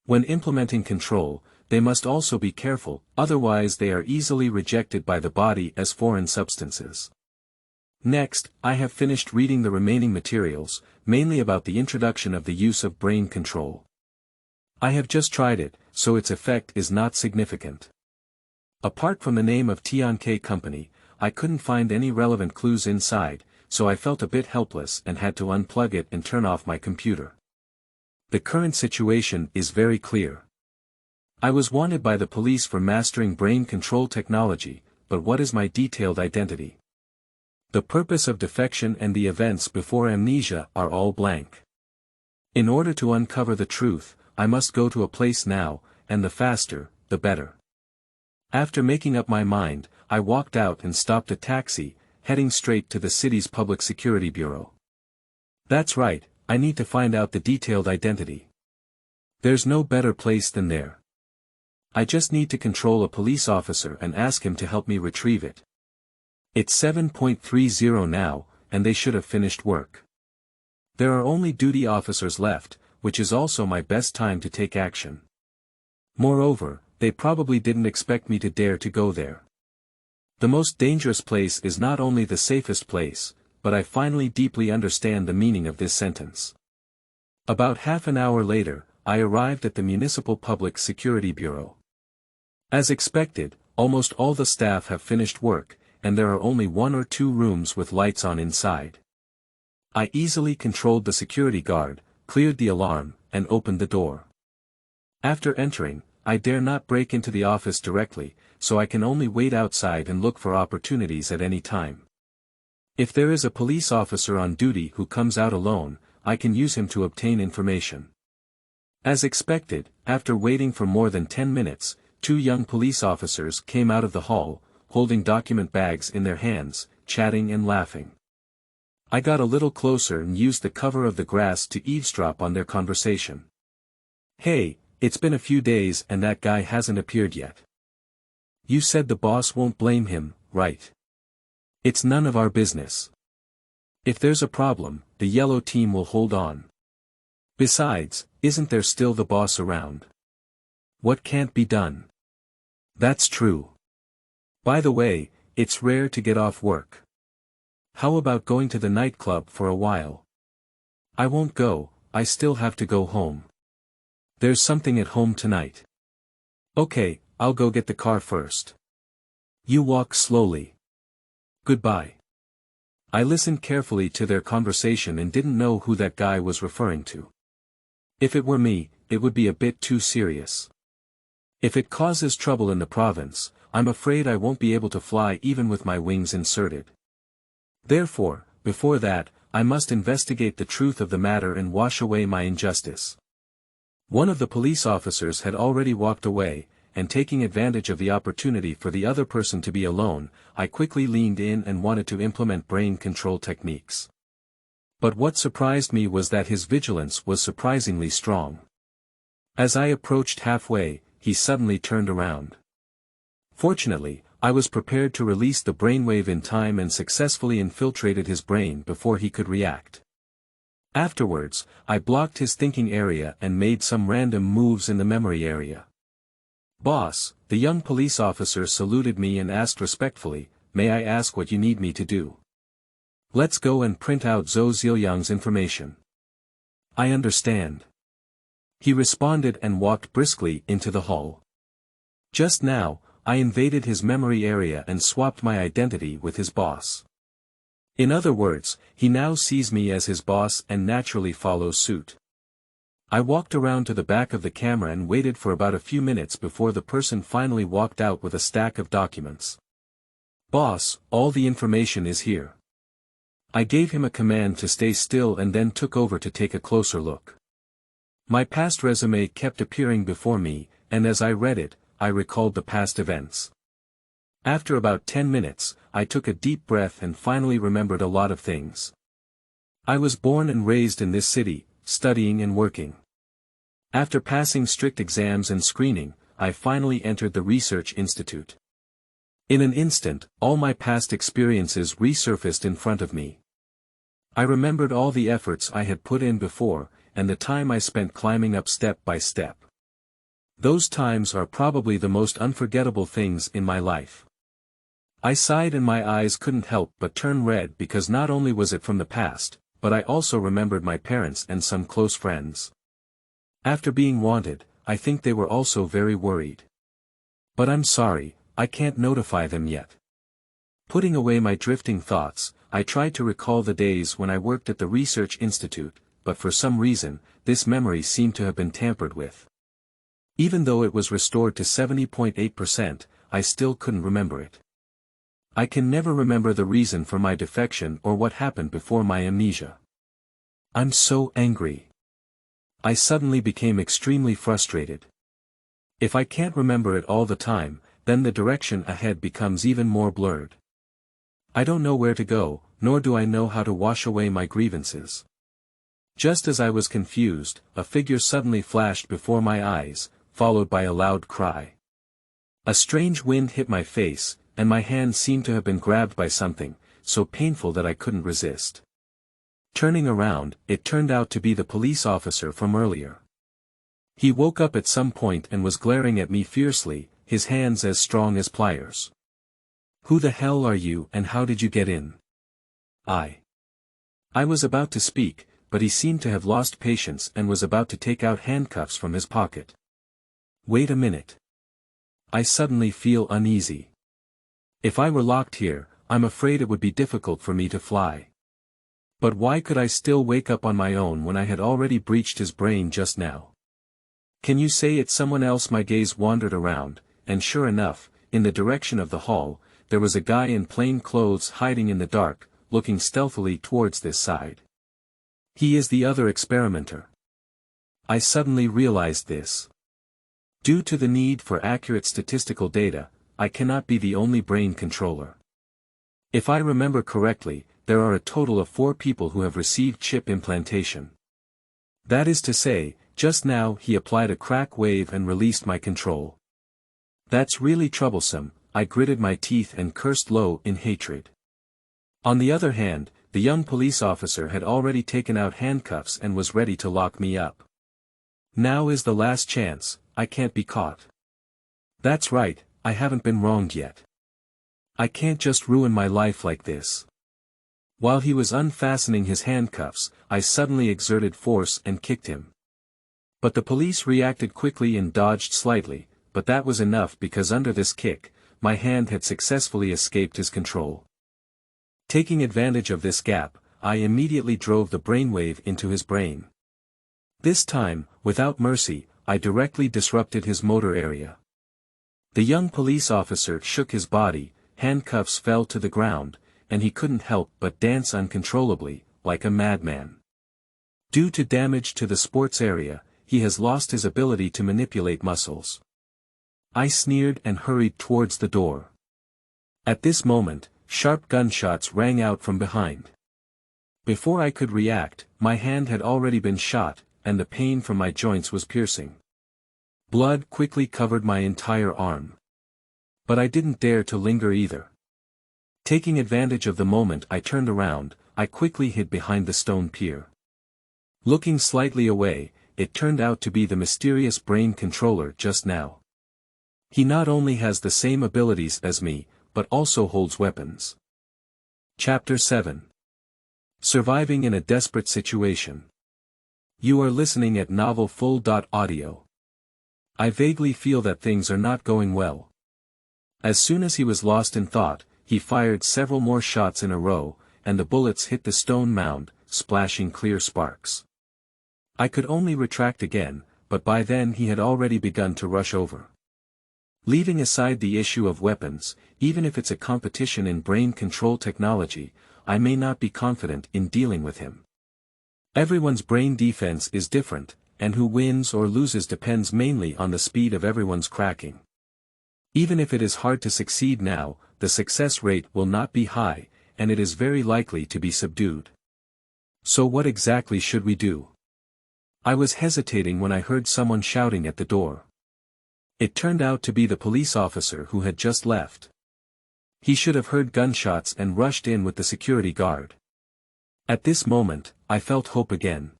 When implementing control, they must also be careful, otherwise they are easily rejected by the body as foreign substances. Next, I have finished reading the remaining materials, mainly about the introduction of the use of brain control. I have just tried it, so its effect is not significant. Apart from the name of Tianque company, I couldn't find any relevant clues inside, so I felt a bit helpless and had to unplug it and turn off my computer. The current situation is very clear. I was wanted by the police for mastering brain control technology, but what is my detailed identity? The purpose of defection and the events before amnesia are all blank. In order to uncover the truth, I must go to a place now, and the faster, the better. After making up my mind, I walked out and stopped a taxi, heading straight to the city's public security bureau. That's right, I need to find out the detailed identity. There's no better place than there. I just need to control a police officer and ask him to help me retrieve it. It's 7:30 now, and they should have finished work. There are only duty officers left, which is also my best time to take action. Moreover, they probably didn't expect me to dare to go there. The most dangerous place is not only the safest place, but I finally deeply understand the meaning of this sentence. About half an hour later, I arrived at the Municipal Public Security Bureau. As expected, almost all the staff have finished work, and there are only 1 or 2 rooms with lights on inside. I easily controlled the security guard, cleared the alarm, and opened the door. After entering, I dare not break into the office directly, so I can only wait outside and look for opportunities at any time. If there is a police officer on duty who comes out alone, I can use him to obtain information. As expected, after waiting for more than 10 minutes, 2 young police officers came out of the hall, holding document bags in their hands, chatting and laughing. I got a little closer and used the cover of the grass to eavesdrop on their conversation. "Hey, it's been a few days and that guy hasn't appeared yet. You said the boss won't blame him, right? It's none of our business. If there's a problem, the yellow team will hold on. Besides, isn't there still the boss around? What can't be done?" "That's true. By the way, it's rare to get off work. How about going to the nightclub for a while?" "I won't go, I still have to go home. There's something at home tonight." "Okay, I'll go get the car first. You walk slowly. Goodbye." I listened carefully to their conversation and didn't know who that guy was referring to. If it were me, it would be a bit too serious. If it causes trouble in the province, I'm afraid I won't be able to fly even with my wings inserted. Therefore, before that, I must investigate the truth of the matter and wash away my injustice. One of the police officers had already walked away, and taking advantage of the opportunity for the other person to be alone, I quickly leaned in and wanted to implement brain control techniques. But what surprised me was that his vigilance was surprisingly strong. As I approached halfway, he suddenly turned around. Fortunately, I was prepared to release the brainwave in time and successfully infiltrated his brain before he could react. Afterwards, I blocked his thinking area and made some random moves in the memory area. "Boss," the young police officer saluted me and asked respectfully, "May I ask what you need me to do?" "Let's go and print out Zhou Ziyang's information." "I understand." He responded and walked briskly into the hall. Just now, I invaded his memory area and swapped my identity with his boss. In other words, he now sees me as his boss and naturally follows suit. I walked around to the back of the camera and waited for about a few minutes before the person finally walked out with a stack of documents. "Boss, all the information is here." I gave him a command to stay still and then took over to take a closer look. My past resume kept appearing before me, and as I read it, I recalled the past events. After about 10 minutes, I took a deep breath and finally remembered a lot of things. I was born and raised in this city, studying and working. After passing strict exams and screening, I finally entered the Research Institute. In an instant, all my past experiences resurfaced in front of me. I remembered all the efforts I had put in before, and the time I spent climbing up step by step. Those times are probably the most unforgettable things in my life. I sighed and my eyes couldn't help but turn red because not only was it from the past, but I also remembered my parents and some close friends. After being wanted, I think they were also very worried. But I'm sorry, I can't notify them yet. Putting away my drifting thoughts, I tried to recall the days when I worked at the Research Institute, but for some reason, this memory seemed to have been tampered with. Even though it was restored to 70.8%, I still couldn't remember it. I can never remember the reason for my defection or what happened before my amnesia. I'm so angry. I suddenly became extremely frustrated. If I can't remember it all the time, then the direction ahead becomes even more blurred. I don't know where to go, nor do I know how to wash away my grievances. Just as I was confused, a figure suddenly flashed before my eyes, followed by a loud cry. A strange wind hit my face, and my hand seemed to have been grabbed by something, so painful that I couldn't resist. Turning around, it turned out to be the police officer from earlier. He woke up at some point and was glaring at me fiercely, his hands as strong as pliers. "Who the hell are you and how did you get in?" I was about to speak, but he seemed to have lost patience and was about to take out handcuffs from his pocket. "Wait a minute. I suddenly feel uneasy. If I were locked here, I'm afraid it would be difficult for me to fly. But why could I still wake up on my own when I had already breached his brain just now? Can you say it's someone else?" My gaze wandered around, and sure enough, in the direction of the hall, there was a guy in plain clothes hiding in the dark, looking stealthily towards this side. He is the other experimenter. I suddenly realized this. Due to the need for accurate statistical data, I cannot be the only brain controller. If I remember correctly, there are a total of 4 people who have received chip implantation. That is to say, just now he applied a crack wave and released my control. That's really troublesome. I gritted my teeth and cursed low in hatred. On the other hand, the young police officer had already taken out handcuffs and was ready to lock me up. Now is the last chance, I can't be caught. That's right, I haven't been wronged yet. I can't just ruin my life like this. While he was unfastening his handcuffs, I suddenly exerted force and kicked him. But the police reacted quickly and dodged slightly, but that was enough because under this kick, my hand had successfully escaped his control. Taking advantage of this gap, I immediately drove the brainwave into his brain. This time, without mercy, I directly disrupted his motor area. The young police officer shook his body, handcuffs fell to the ground, and he couldn't help but dance uncontrollably, like a madman. Due to damage to the sports area, he has lost his ability to manipulate muscles. I sneered and hurried towards the door. At this moment, sharp gunshots rang out from behind. Before I could react, my hand had already been shot, and the pain from my joints was piercing. Blood quickly covered my entire arm. But I didn't dare to linger either. Taking advantage of the moment I turned around, I quickly hid behind the stone pier. Looking slightly away, it turned out to be the mysterious brain controller just now. He not only has the same abilities as me, but also holds weapons. Chapter 7. Surviving in a Desperate Situation. You are listening at novelfull.audio. I vaguely feel that things are not going well. As soon as he was lost in thought, he fired several more shots in a row, and the bullets hit the stone mound, splashing clear sparks. I could only retract again, but by then he had already begun to rush over. Leaving aside the issue of weapons, even if it's a competition in brain control technology, I may not be confident in dealing with him. Everyone's brain defense is different, and who wins or loses depends mainly on the speed of everyone's cracking. Even if it is hard to succeed now, the success rate will not be high, and it is very likely to be subdued. So what exactly should we do? I was hesitating when I heard someone shouting at the door. It turned out to be the police officer who had just left. He should have heard gunshots and rushed in with the security guard. At this moment, I felt hope again.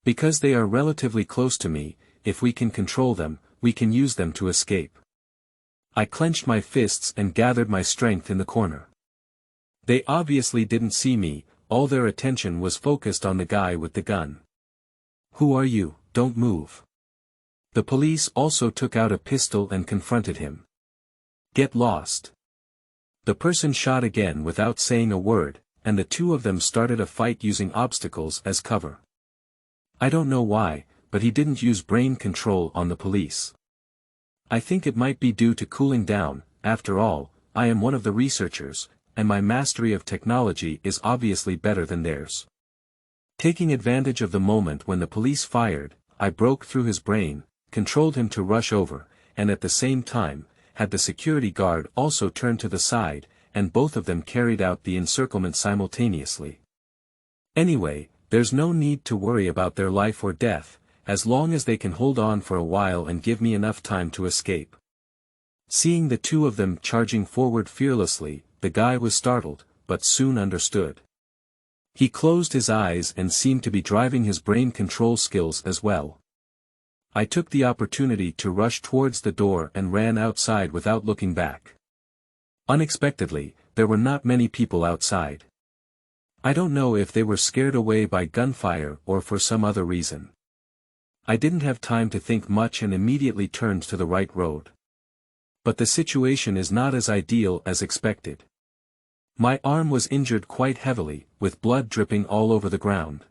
Because they are relatively close to me, if we can control them, we can use them to escape. I clenched my fists and gathered my strength in the corner. They obviously didn't see me, all their attention was focused on the guy with the gun. "Who are you? Don't move." The police also took out a pistol and confronted him. "Get lost." The person shot again without saying a word, and the two of them started a fight using obstacles as cover. I don't know why, but he didn't use brain control on the police. I think it might be due to cooling down. After all, I am one of the researchers, and my mastery of technology is obviously better than theirs. Taking advantage of the moment when the police fired, I broke through his brain, controlled him to rush over, and at the same time, had the security guard also turned to the side, and both of them carried out the encirclement simultaneously. Anyway, there's no need to worry about their life or death, as long as they can hold on for a while and give me enough time to escape. Seeing the two of them charging forward fearlessly, the guy was startled, but soon understood. He closed his eyes and seemed to be driving his brain control skills as well. I took the opportunity to rush towards the door and ran outside without looking back. Unexpectedly, there were not many people outside. I don't know if they were scared away by gunfire or for some other reason. I didn't have time to think much and immediately turned to the right road. But the situation is not as ideal as expected. My arm was injured quite heavily, with blood dripping all over the ground.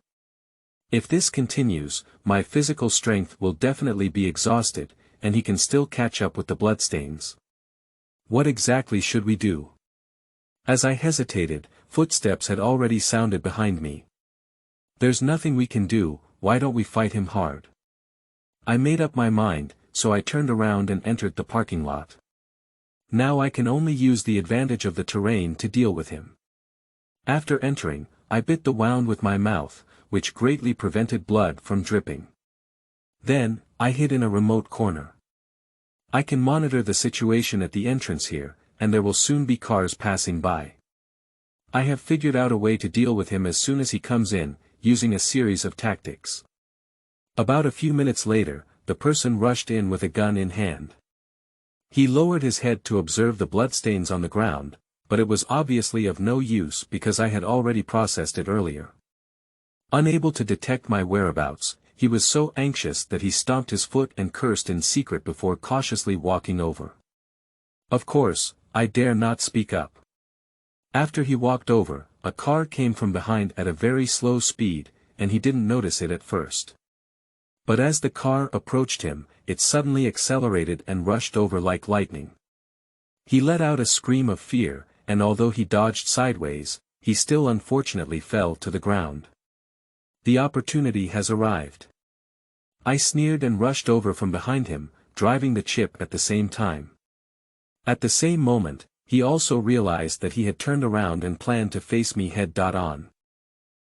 If this continues, my physical strength will definitely be exhausted, and he can still catch up with the bloodstains. What exactly should we do? As I hesitated, footsteps had already sounded behind me. There's nothing we can do, why don't we fight him hard? I made up my mind, so I turned around and entered the parking lot. Now I can only use the advantage of the terrain to deal with him. After entering, I bit the wound with my mouth, which greatly prevented blood from dripping. Then, I hid in a remote corner. I can monitor the situation at the entrance here, and there will soon be cars passing by. I have figured out a way to deal with him as soon as he comes in, using a series of tactics. About a few minutes later, the person rushed in with a gun in hand. He lowered his head to observe the bloodstains on the ground, but it was obviously of no use because I had already processed it earlier. Unable to detect my whereabouts, he was so anxious that he stomped his foot and cursed in secret before cautiously walking over. Of course, I dare not speak up. After he walked over, a car came from behind at a very slow speed, and he didn't notice it at first. But as the car approached him, it suddenly accelerated and rushed over like lightning. He let out a scream of fear, and although he dodged sideways, he still unfortunately fell to the ground. The opportunity has arrived. I sneered and rushed over from behind him, driving the chip at the same time. At the same moment, he also realized that he had turned around and planned to face me head-on.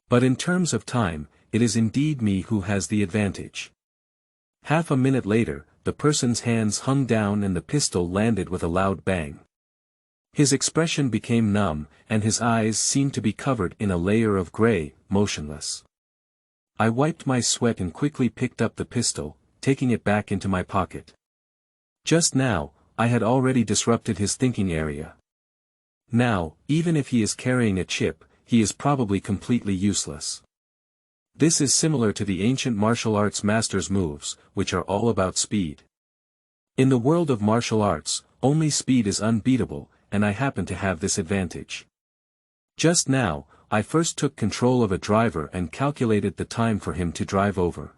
But in terms of time, it is indeed me who has the advantage. Half a minute later, the person's hands hung down and the pistol landed with a loud bang. His expression became numb, and his eyes seemed to be covered in a layer of gray, motionless. I wiped my sweat and quickly picked up the pistol, taking it back into my pocket. Just now, I had already disrupted his thinking area. Now, even if he is carrying a chip, he is probably completely useless. This is similar to the ancient martial arts masters' moves, which are all about speed. In the world of martial arts, only speed is unbeatable, and I happen to have this advantage. Just now, I first took control of a driver and calculated the time for him to drive over.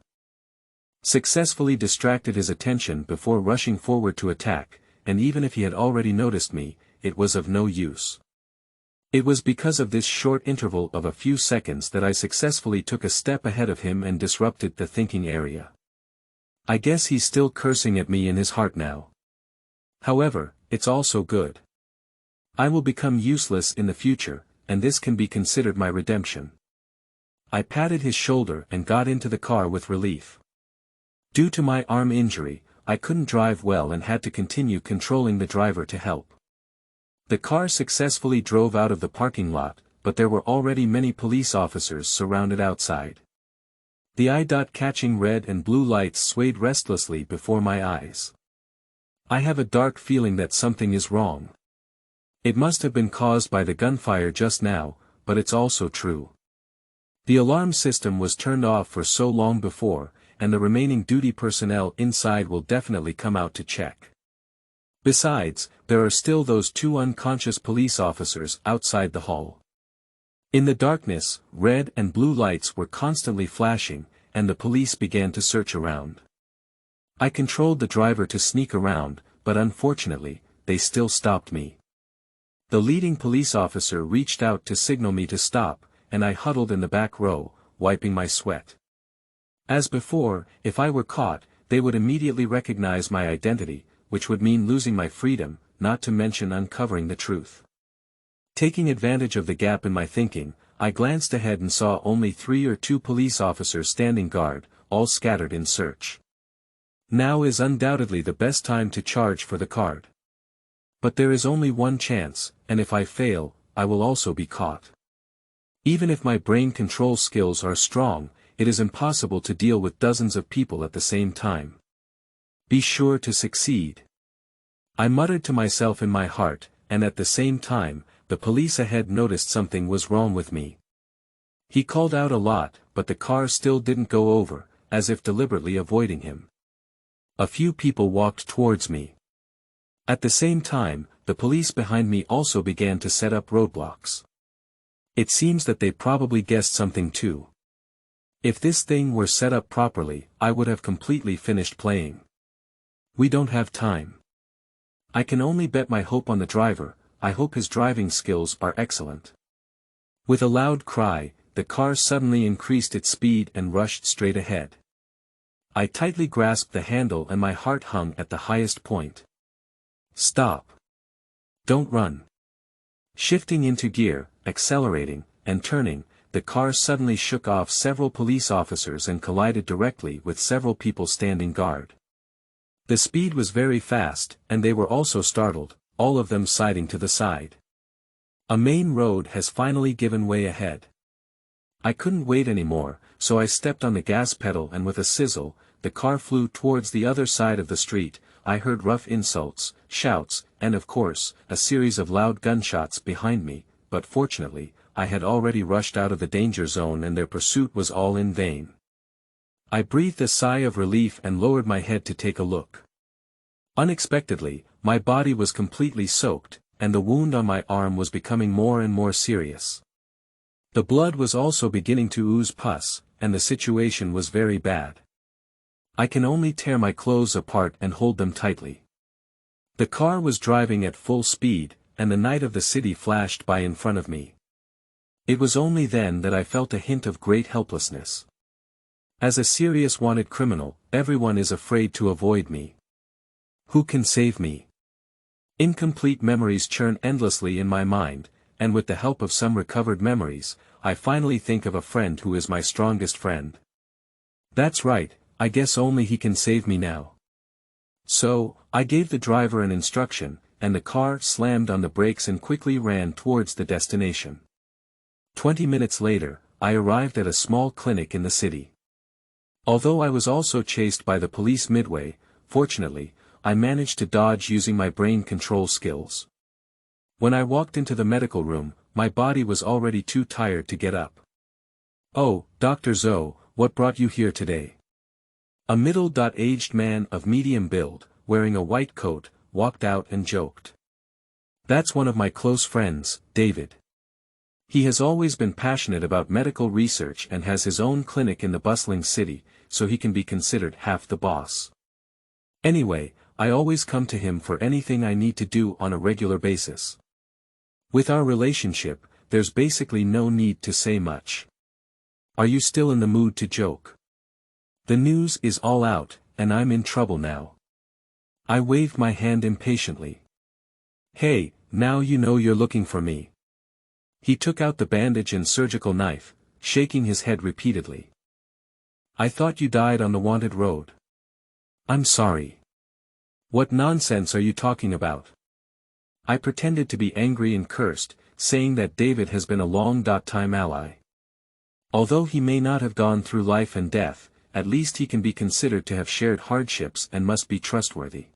Successfully distracted his attention before rushing forward to attack, and even if he had already noticed me, it was of no use. It was because of this short interval of a few seconds that I successfully took a step ahead of him and disrupted the thinking area. I guess he's still cursing at me in his heart now. However, it's also good. I will become useless in the future, and this can be considered my redemption. I patted his shoulder and got into the car with relief. Due to my arm injury, I couldn't drive well and had to continue controlling the driver to help. The car successfully drove out of the parking lot, but there were already many police officers surrounded outside. The eye-catching red and blue lights swayed restlessly before my eyes. I have a dark feeling that something is wrong. It must have been caused by the gunfire just now, but it's also true. The alarm system was turned off for so long before, and the remaining duty personnel inside will definitely come out to check. Besides, there are still those 2 unconscious police officers outside the hall. In the darkness, red and blue lights were constantly flashing, and the police began to search around. I controlled the driver to sneak around, but unfortunately, they still stopped me. The leading police officer reached out to signal me to stop, and I huddled in the back row, wiping my sweat. As before, if I were caught, they would immediately recognize my identity, which would mean losing my freedom, not to mention uncovering the truth. Taking advantage of the gap in my thinking, I glanced ahead and saw only 3 or 2 police officers standing guard, all scattered in search. Now is undoubtedly the best time to charge for the card. But there is only one chance, and if I fail, I will also be caught. Even if my brain control skills are strong, it is impossible to deal with dozens of people at the same time. Be sure to succeed. I muttered to myself in my heart, and at the same time, the police ahead noticed something was wrong with me. He called out a lot, but the car still didn't go over, as if deliberately avoiding him. A few people walked towards me. At the same time, the police behind me also began to set up roadblocks. It seems that they probably guessed something too. If this thing were set up properly, I would have completely finished playing. We don't have time. I can only bet my hope on the driver. I hope his driving skills are excellent. With a loud cry, the car suddenly increased its speed and rushed straight ahead. I tightly grasped the handle and my heart hung at the highest point. Stop. Don't run. Shifting into gear, accelerating, and turning, the car suddenly shook off several police officers and collided directly with several people standing guard. The speed was very fast, and they were also startled, all of them siding to the side. A main road has finally given way ahead. I couldn't wait anymore, so I stepped on the gas pedal and with a sizzle, the car flew towards the other side of the street. I heard rough insults, shouts, and of course, a series of loud gunshots behind me, but fortunately, I had already rushed out of the danger zone and their pursuit was all in vain. I breathed a sigh of relief and lowered my head to take a look. Unexpectedly, my body was completely soaked, and the wound on my arm was becoming more and more serious. The blood was also beginning to ooze pus, and the situation was very bad. I can only tear my clothes apart and hold them tightly. The car was driving at full speed, and the night of the city flashed by in front of me. It was only then that I felt a hint of great helplessness. As a serious wanted criminal, everyone is afraid to avoid me. Who can save me? Incomplete memories churn endlessly in my mind, and with the help of some recovered memories, I finally think of a friend who is my strongest friend. That's right, I guess only he can save me now. So, I gave the driver an instruction, and the car slammed on the brakes and quickly ran towards the destination. 20 minutes later, I arrived at a small clinic in the city. Although I was also chased by the police midway, fortunately, I managed to dodge using my brain control skills. When I walked into the medical room, my body was already too tired to get up. "Oh, Dr. Zhou, what brought you here today?" A middle-aged man of medium build, wearing a white coat, walked out and joked. "That's one of my close friends, David. He has always been passionate about medical research and has his own clinic in the bustling city, so he can be considered half the boss. Anyway, I always come to him for anything I need to do on a regular basis. With our relationship, there's basically no need to say much. Are you still in the mood to joke? The news is all out, and I'm in trouble now." I waved my hand impatiently. "Hey, now you know you're looking for me." He took out the bandage and surgical knife, shaking his head repeatedly. "I thought you died on the wanted road." "I'm sorry. What nonsense are you talking about?" I pretended to be angry and cursed, saying that David has been a long-time ally. Although he may not have gone through life and death, at least he can be considered to have shared hardships and must be trustworthy.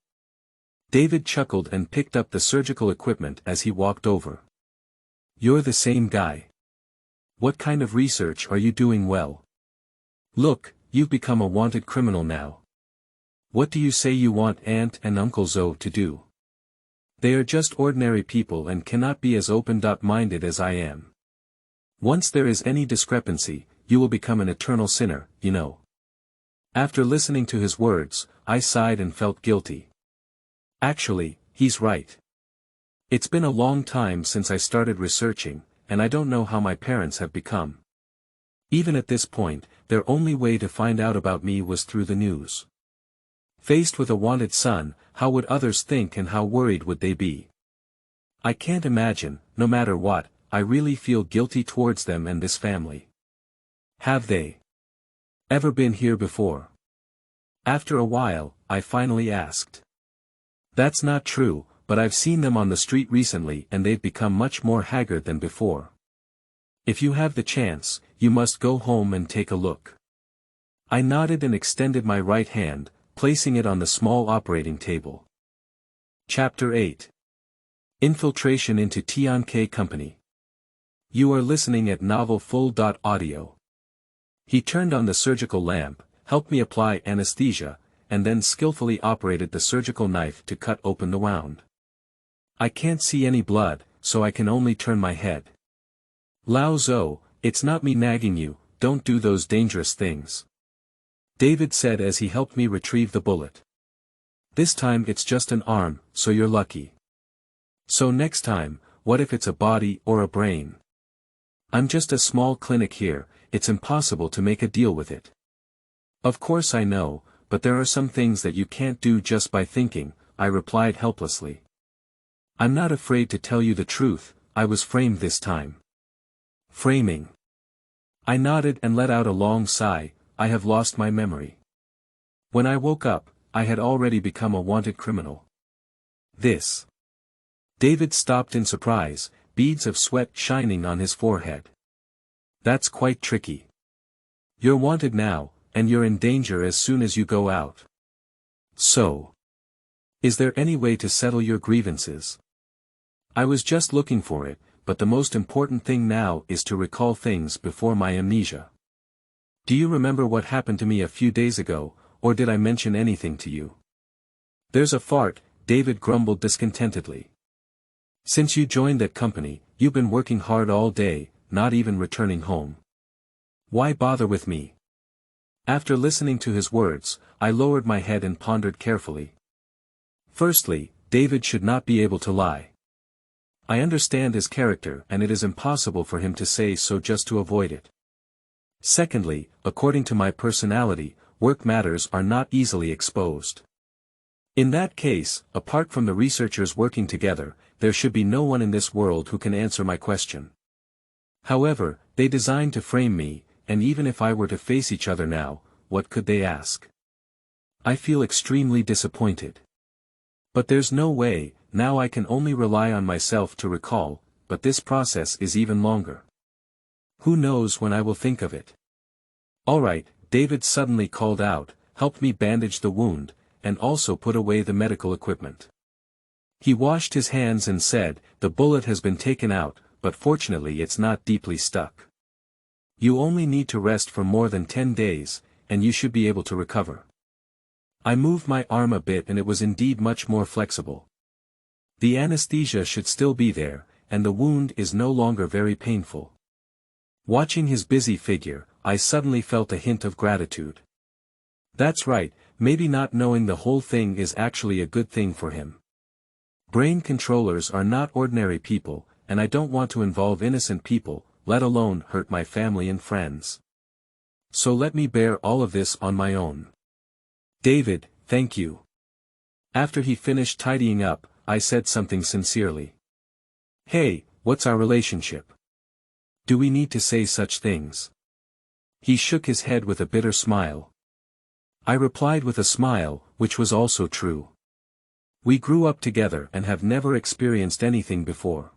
David chuckled and picked up the surgical equipment as he walked over. "You're the same guy. What kind of research are you doing? Well, look, you've become a wanted criminal now. What do you say you want Aunt and Uncle Zoe to do? They are just ordinary people and cannot be as open-minded as I am. Once there is any discrepancy, you will become an eternal sinner, you know." After listening to his words, I sighed and felt guilty. Actually, he's right. It's been a long time since I started researching, and I don't know how my parents have become. Even at this point, their only way to find out about me was through the news. Faced with a wanted son, how would others think and how worried would they be? I can't imagine, no matter what, I really feel guilty towards them and this family. Have they ever been here before? After a while, I finally asked. That's not true, but I've seen them on the street recently and they've become much more haggard than before. If you have the chance, you must go home and take a look. I nodded and extended my right hand, placing it on the small operating table. Chapter 8. Infiltration into Tianque Company. You are listening at novelfull.audio. He turned on the surgical lamp, helped me apply anesthesia, and then skillfully operated the surgical knife to cut open the wound. I can't see any blood, so I can only turn my head. "Lao Zo, it's not me nagging you, don't do those dangerous things," David said as he helped me retrieve the bullet. "This time it's just an arm, so you're lucky. So next time, what if it's a body or a brain? I'm just a small clinic here, it's impossible to make a deal with it." "Of course I know, but there are some things that you can't do just by thinking," I replied helplessly. "I'm not afraid to tell you the truth, I was framed this time." "Framing?" I nodded and let out a long sigh. I have lost my memory. When I woke up, I had already become a wanted criminal. This. David stopped in surprise, beads of sweat shining on his forehead. "That's quite tricky. You're wanted now, and you're in danger as soon as you go out. So, is there any way to settle your grievances?" "I was just looking for it, but the most important thing now is to recall things before my amnesia. Do you remember what happened to me a few days ago, or did I mention anything to you?" "There's a fart," David grumbled discontentedly. "Since you joined that company, you've been working hard all day, not even returning home. Why bother with me?" After listening to his words, I lowered my head and pondered carefully. Firstly, David should not be able to lie. I understand his character and it is impossible for him to say so just to avoid it. Secondly, according to my personality, work matters are not easily exposed. In that case, apart from the researchers working together, there should be no one in this world who can answer my question. However, they designed to frame me, and even if I were to face each other now, what could they ask? I feel extremely disappointed. But there's no way, now I can only rely on myself to recall, but this process is even longer. Who knows when I will think of it? "Alright," David suddenly called out, helped me bandage the wound, and also put away the medical equipment. He washed his hands and said, "The bullet has been taken out, but fortunately it's not deeply stuck. You only need to rest for more than 10 days, and you should be able to recover." I moved my arm a bit and it was indeed much more flexible. The anesthesia should still be there, and the wound is no longer very painful. Watching his busy figure, I suddenly felt a hint of gratitude. That's right, maybe not knowing the whole thing is actually a good thing for him. Brain controllers are not ordinary people, and I don't want to involve innocent people, let alone hurt my family and friends. So let me bear all of this on my own. David, thank you. After he finished tidying up, I said something sincerely. Hey, what's our relationship? Do we need to say such things? He shook his head with a bitter smile. I replied with a smile, which was also true. We grew up together and have never experienced anything before.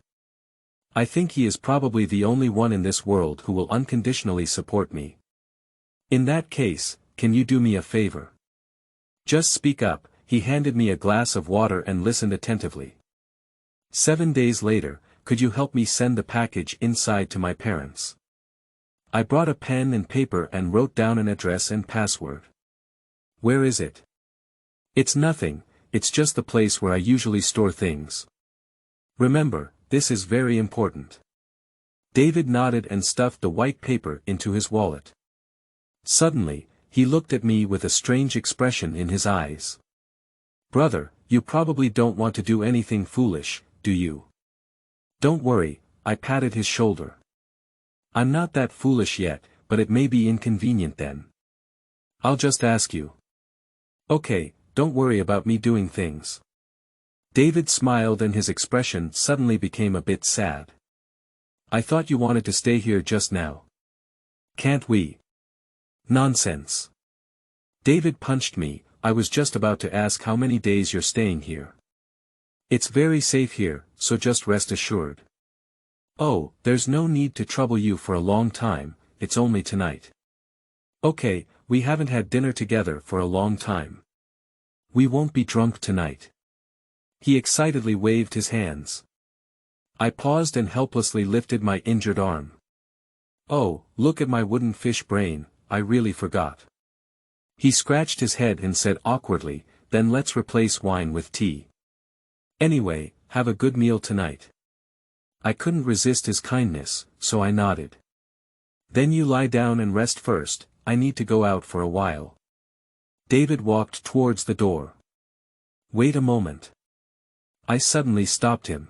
I think he is probably the only one in this world who will unconditionally support me. In that case, can you do me a favor? Just speak up. He handed me a glass of water and listened attentively. 7 days later, could you help me send the package inside to my parents? I brought a pen and paper and wrote down an address and password. Where is it? It's nothing, it's just the place where I usually store things. Remember, this is very important. David nodded and stuffed the white paper into his wallet. Suddenly, he looked at me with a strange expression in his eyes. Brother, you probably don't want to do anything foolish, do you? Don't worry, I patted his shoulder. I'm not that foolish yet, but it may be inconvenient then. I'll just ask you. Okay, don't worry about me doing things. David smiled and his expression suddenly became a bit sad. I thought you wanted to stay here just now. Can't we? Nonsense. David punched me. I was just about to ask how many days you're staying here. It's very safe here, so just rest assured. Oh, there's no need to trouble you for a long time, it's only tonight. Okay, we haven't had dinner together for a long time. We won't be drunk tonight. He excitedly waved his hands. I paused and helplessly lifted my injured arm. Oh, look at my wooden fish brain, I really forgot. He scratched his head and said awkwardly, then let's replace wine with tea. Anyway, have a good meal tonight. I couldn't resist his kindness, so I nodded. Then you lie down and rest first, I need to go out for a while. David walked towards the door. Wait a moment. I suddenly stopped him.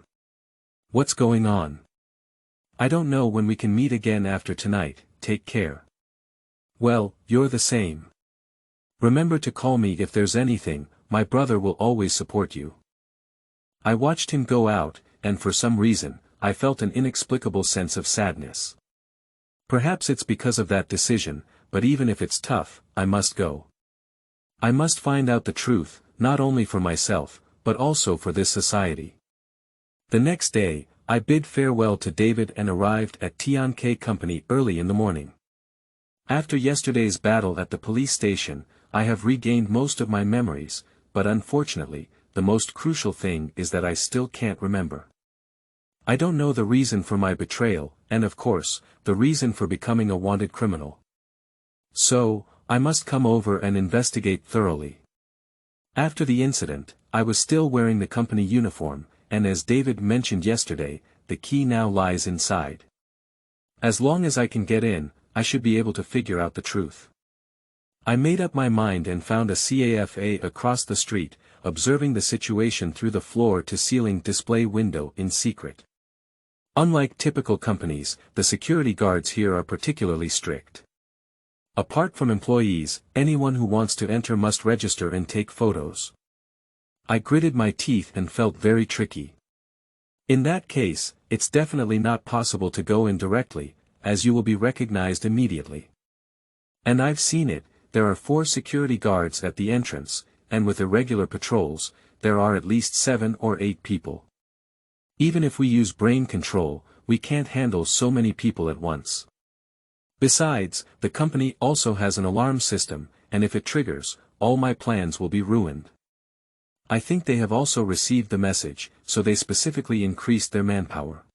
What's going on? I don't know when we can meet again after tonight, take care. Well, you're the same. Remember to call me if there's anything, my brother will always support you. I watched him go out, and for some reason, I felt an inexplicable sense of sadness. Perhaps it's because of that decision, but even if it's tough, I must go. I must find out the truth, not only for myself, but also for this society. The next day, I bid farewell to David and arrived at Tianque Company early in the morning. After yesterday's battle at the police station, I have regained most of my memories, but unfortunately, the most crucial thing is that I still can't remember. I don't know the reason for my betrayal, and of course, the reason for becoming a wanted criminal. So, I must come over and investigate thoroughly. After the incident, I was still wearing the company uniform, and as David mentioned yesterday, the key now lies inside. As long as I can get in, I should be able to figure out the truth. I made up my mind and found a CAFA across the street, observing the situation through the floor-to-ceiling display window in secret. Unlike typical companies, the security guards here are particularly strict. Apart from employees, anyone who wants to enter must register and take photos. I gritted my teeth and felt very tricky. In that case, it's definitely not possible to go in directly, as you will be recognized immediately. And I've seen it. There are 4 security guards at the entrance, and with irregular patrols, there are at least 7 or 8 people. Even if we use brain control, we can't handle so many people at once. Besides, the company also has an alarm system, and if it triggers, all my plans will be ruined. I think they have also received the message, so they specifically increased their manpower.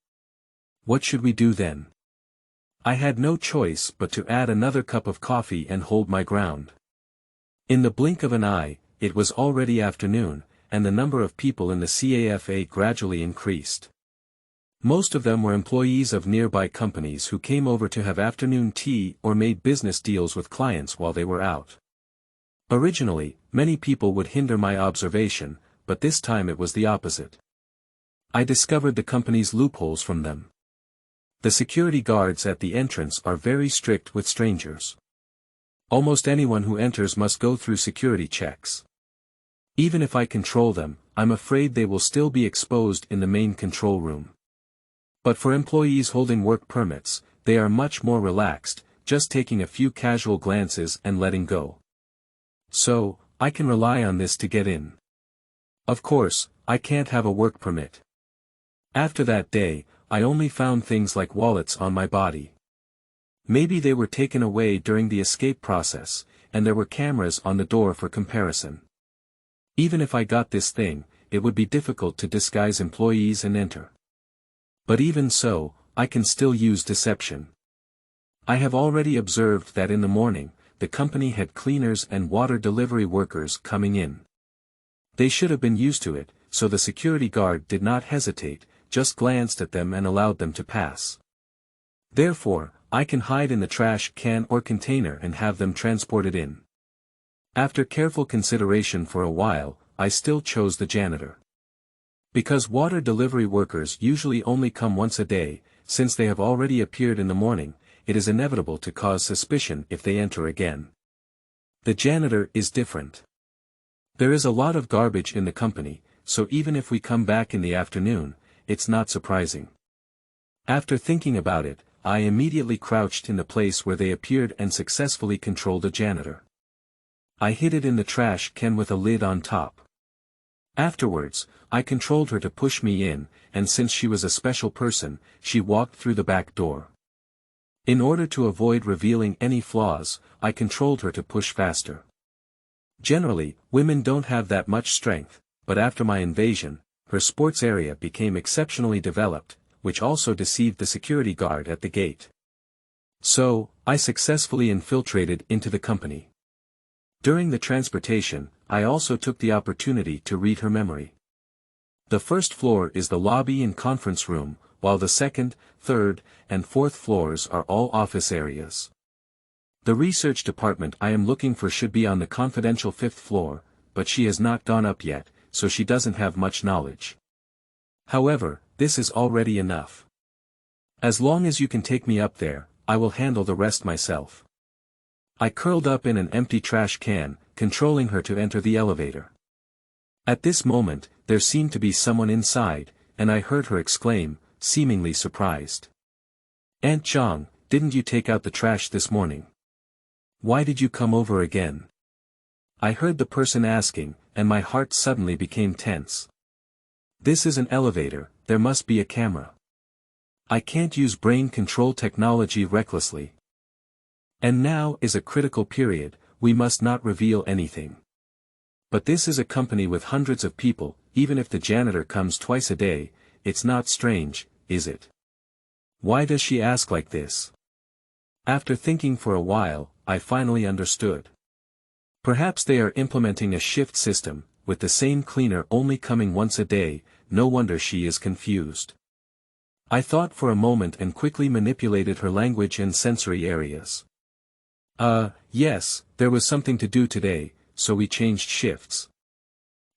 What should we do then? I had no choice but to add another cup of coffee and hold my ground. In the blink of an eye, it was already afternoon, and the number of people in the cafe gradually increased. Most of them were employees of nearby companies who came over to have afternoon tea or made business deals with clients while they were out. Originally, many people would hinder my observation, but this time it was the opposite. I discovered the company's loopholes from them. The security guards at the entrance are very strict with strangers. Almost anyone who enters must go through security checks. Even if I control them, I'm afraid they will still be exposed in the main control room. But for employees holding work permits, they are much more relaxed, just taking a few casual glances and letting go. So, I can rely on this to get in. Of course, I can't have a work permit. After that day, I only found things like wallets on my body. Maybe they were taken away during the escape process, and there were cameras on the door for comparison. Even if I got this thing, it would be difficult to disguise employees and enter. But even so, I can still use deception. I have already observed that in the morning, the company had cleaners and water delivery workers coming in. They should have been used to it, so the security guard did not hesitate, just glanced at them and allowed them to pass. Therefore, I can hide in the trash can or container and have them transported in. After careful consideration for a while, I still chose the janitor. Because water delivery workers usually only come once a day, since they have already appeared in the morning, it is inevitable to cause suspicion if they enter again. The janitor is different. There is a lot of garbage in the company, so even if we come back in the afternoon, it's not surprising. After thinking about it, I immediately crouched in the place where they appeared and successfully controlled a janitor. I hid it in the trash can with a lid on top. Afterwards, I controlled her to push me in, and since she was a special person, she walked through the back door. In order to avoid revealing any flaws, I controlled her to push faster. Generally, women don't have that much strength, but after my invasion, her sports area became exceptionally developed, which also deceived the security guard at the gate. So, I successfully infiltrated into the company. During the transportation, I also took the opportunity to read her memory. The first floor is the lobby and conference room, while the second, third, and fourth floors are all office areas. The research department I am looking for should be on the confidential fifth floor, but she has not gone up yet, so she doesn't have much knowledge. However, this is already enough. As long as you can take me up there, I will handle the rest myself. I curled up in an empty trash can, controlling her to enter the elevator. At this moment, there seemed to be someone inside, and I heard her exclaim, seemingly surprised. "Aunt Zhang, didn't you take out the trash this morning? Why did you come over again?" I heard the person asking, and my heart suddenly became tense. This is an elevator, there must be a camera. I can't use brain control technology recklessly. And now is a critical period, we must not reveal anything. But this is a company with hundreds of people, even if the janitor comes twice a day, it's not strange, is it? Why does she ask like this? After thinking for a while, I finally understood. Perhaps they are implementing a shift system, with the same cleaner only coming once a day, no wonder she is confused. I thought for a moment and quickly manipulated her language and sensory areas. Yes, there was something to do today, so we changed shifts.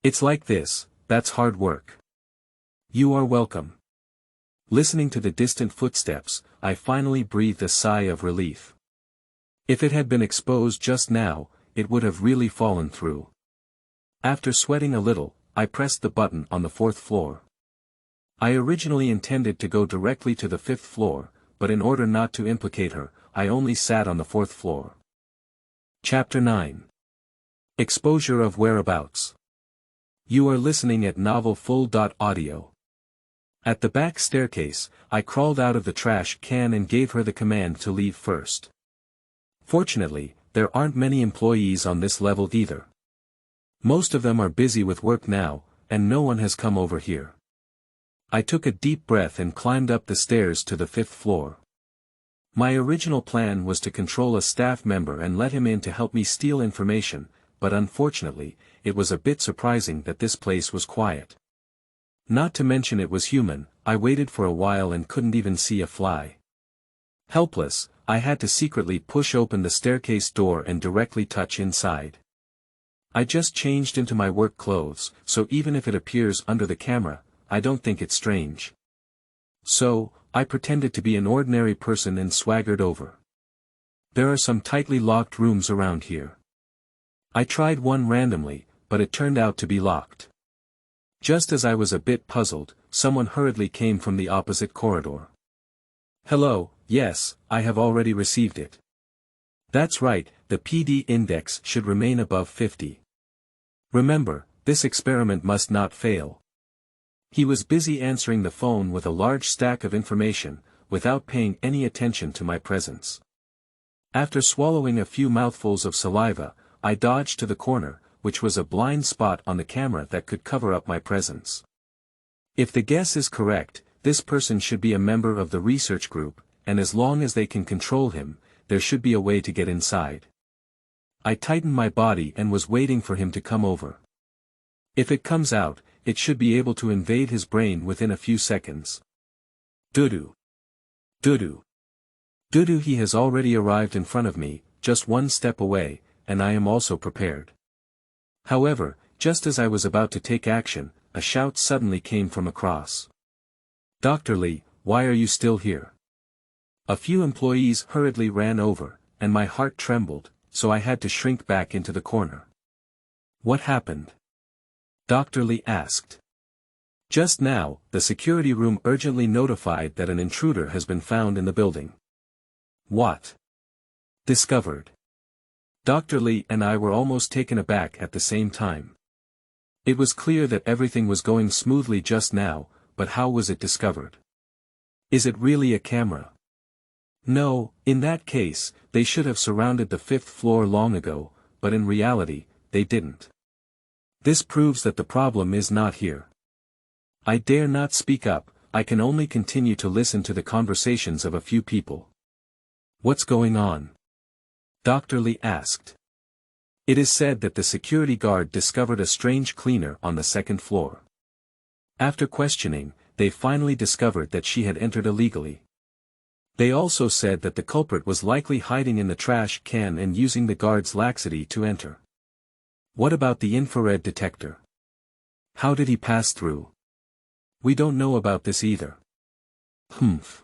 It's like this, that's hard work. You are welcome. Listening to the distant footsteps, I finally breathed a sigh of relief. If it had been exposed just now, it would have really fallen through. After sweating a little, I pressed the button on the fourth floor. I originally intended to go directly to the fifth floor, but in order not to implicate her, I only sat on the fourth floor. Chapter 9. Exposure of Whereabouts. You are listening at novelfull.audio. At the back staircase, I crawled out of the trash can and gave her the command to leave first. Fortunately, there aren't many employees on this level either. Most of them are busy with work now, and no one has come over here. I took a deep breath and climbed up the stairs to the fifth floor. My original plan was to control a staff member and let him in to help me steal information, but unfortunately, it was a bit surprising that this place was quiet. Not to mention it was human, I waited for a while and couldn't even see a fly. Helpless, I had to secretly push open the staircase door and directly touch inside. I just changed into my work clothes, so even if it appears under the camera, I don't think it's strange. So, I pretended to be an ordinary person and swaggered over. There are some tightly locked rooms around here. I tried one randomly, but it turned out to be locked. Just as I was a bit puzzled, someone hurriedly came from the opposite corridor. Hello, yes, I have already received it. That's right, the PD index should remain above 50. Remember, this experiment must not fail. He was busy answering the phone with a large stack of information, without paying any attention to my presence. After swallowing a few mouthfuls of saliva, I dodged to the corner, which was a blind spot on the camera that could cover up my presence. If the guess is correct, this person should be a member of the research group, and as long as they can control him, there should be a way to get inside. I tightened my body and was waiting for him to come over. If it comes out, it should be able to invade his brain within a few seconds. Doo-doo. Doo-doo. Doo-doo. He has already arrived in front of me, just one step away, and I am also prepared. However, just as I was about to take action, a shout suddenly came from across. Dr. Lee, why are you still here? A few employees hurriedly ran over, and my heart trembled, so I had to shrink back into the corner. What happened? Dr. Lee asked. Just now, the security room urgently notified that an intruder has been found in the building. What? Discovered. Dr. Lee and I were almost taken aback at the same time. It was clear that everything was going smoothly just now, but how was it discovered? Is it really a camera? No, in that case, they should have surrounded the 5th floor long ago, but in reality, they didn't. This proves that the problem is not here. I dare not speak up, I can only continue to listen to the conversations of a few people. What's going on? Dr. Lee asked. It is said that the security guard discovered a strange cleaner on the 2nd floor. After questioning, they finally discovered that she had entered illegally. They also said that the culprit was likely hiding in the trash can and using the guard's laxity to enter. What about the infrared detector? How did he pass through? We don't know about this either. Humph.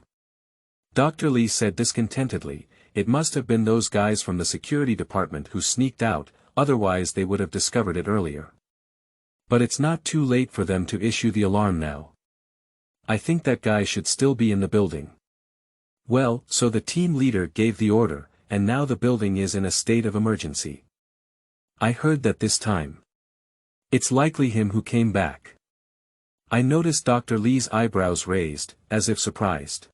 Dr. Lee said discontentedly, it must have been those guys from the security department who sneaked out, otherwise they would have discovered it earlier. But it's not too late for them to issue the alarm now. I think that guy should still be in the building. Well, so the team leader gave the order, and now the building is in a state of emergency. I heard that this time. It's likely him who came back. I noticed Dr. Lee's eyebrows raised, as if surprised.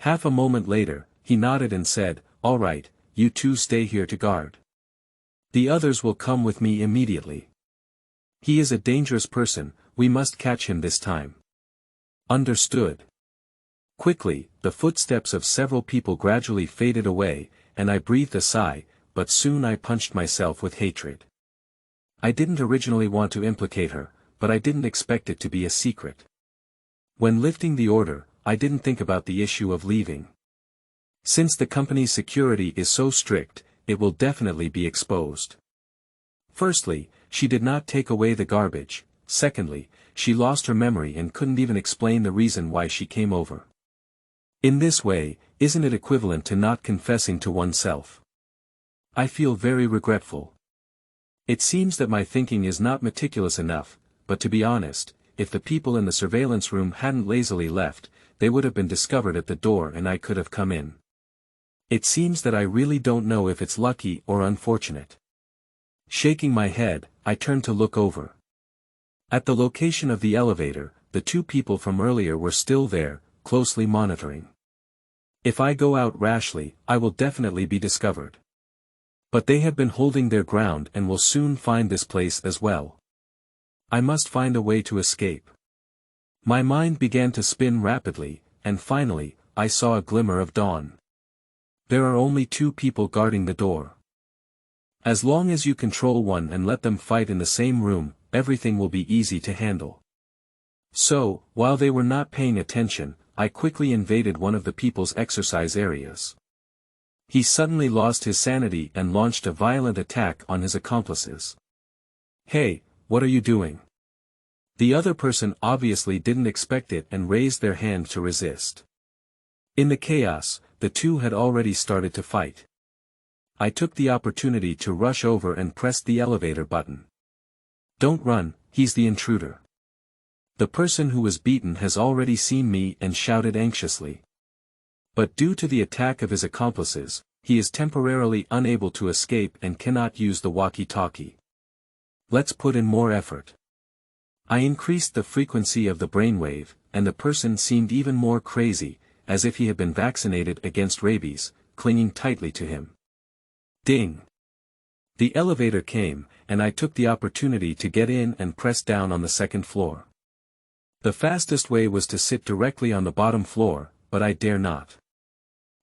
Half a moment later, he nodded and said, all right, you two stay here to guard. The others will come with me immediately. He is a dangerous person, we must catch him this time. Understood. Quickly, the footsteps of several people gradually faded away, and I breathed a sigh, but soon I punched myself with hatred. I didn't originally want to implicate her, but I didn't expect it to be a secret. When lifting the order, I didn't think about the issue of leaving. Since the company's security is so strict, it will definitely be exposed. Firstly, she did not take away the garbage. Secondly, she lost her memory and couldn't even explain the reason why she came over. In this way, isn't it equivalent to not confessing to oneself? I feel very regretful. It seems that my thinking is not meticulous enough, but to be honest, if the people in the surveillance room hadn't lazily left, they would have been discovered at the door and I could have come in. It seems that I really don't know if it's lucky or unfortunate. Shaking my head, I turned to look over. At the location of the elevator, the two people from earlier were still there, closely monitoring. If I go out rashly, I will definitely be discovered. But they have been holding their ground and will soon find this place as well. I must find a way to escape. My mind began to spin rapidly, and finally, I saw a glimmer of dawn. There are only two people guarding the door. As long as you control one and let them fight in the same room, everything will be easy to handle. So, while they were not paying attention, I quickly invaded one of the people's exercise areas. He suddenly lost his sanity and launched a violent attack on his accomplices. "Hey, what are you doing?" The other person obviously didn't expect it and raised their hand to resist. In the chaos, the two had already started to fight. I took the opportunity to rush over and pressed the elevator button. "Don't run, he's the intruder." The person who was beaten has already seen me and shouted anxiously. But due to the attack of his accomplices, he is temporarily unable to escape and cannot use the walkie-talkie. Let's put in more effort. I increased the frequency of the brainwave, and the person seemed even more crazy, as if he had been vaccinated against rabies, clinging tightly to him. Ding! The elevator came, and I took the opportunity to get in and press down on the second floor. The fastest way was to sit directly on the bottom floor, but I dare not.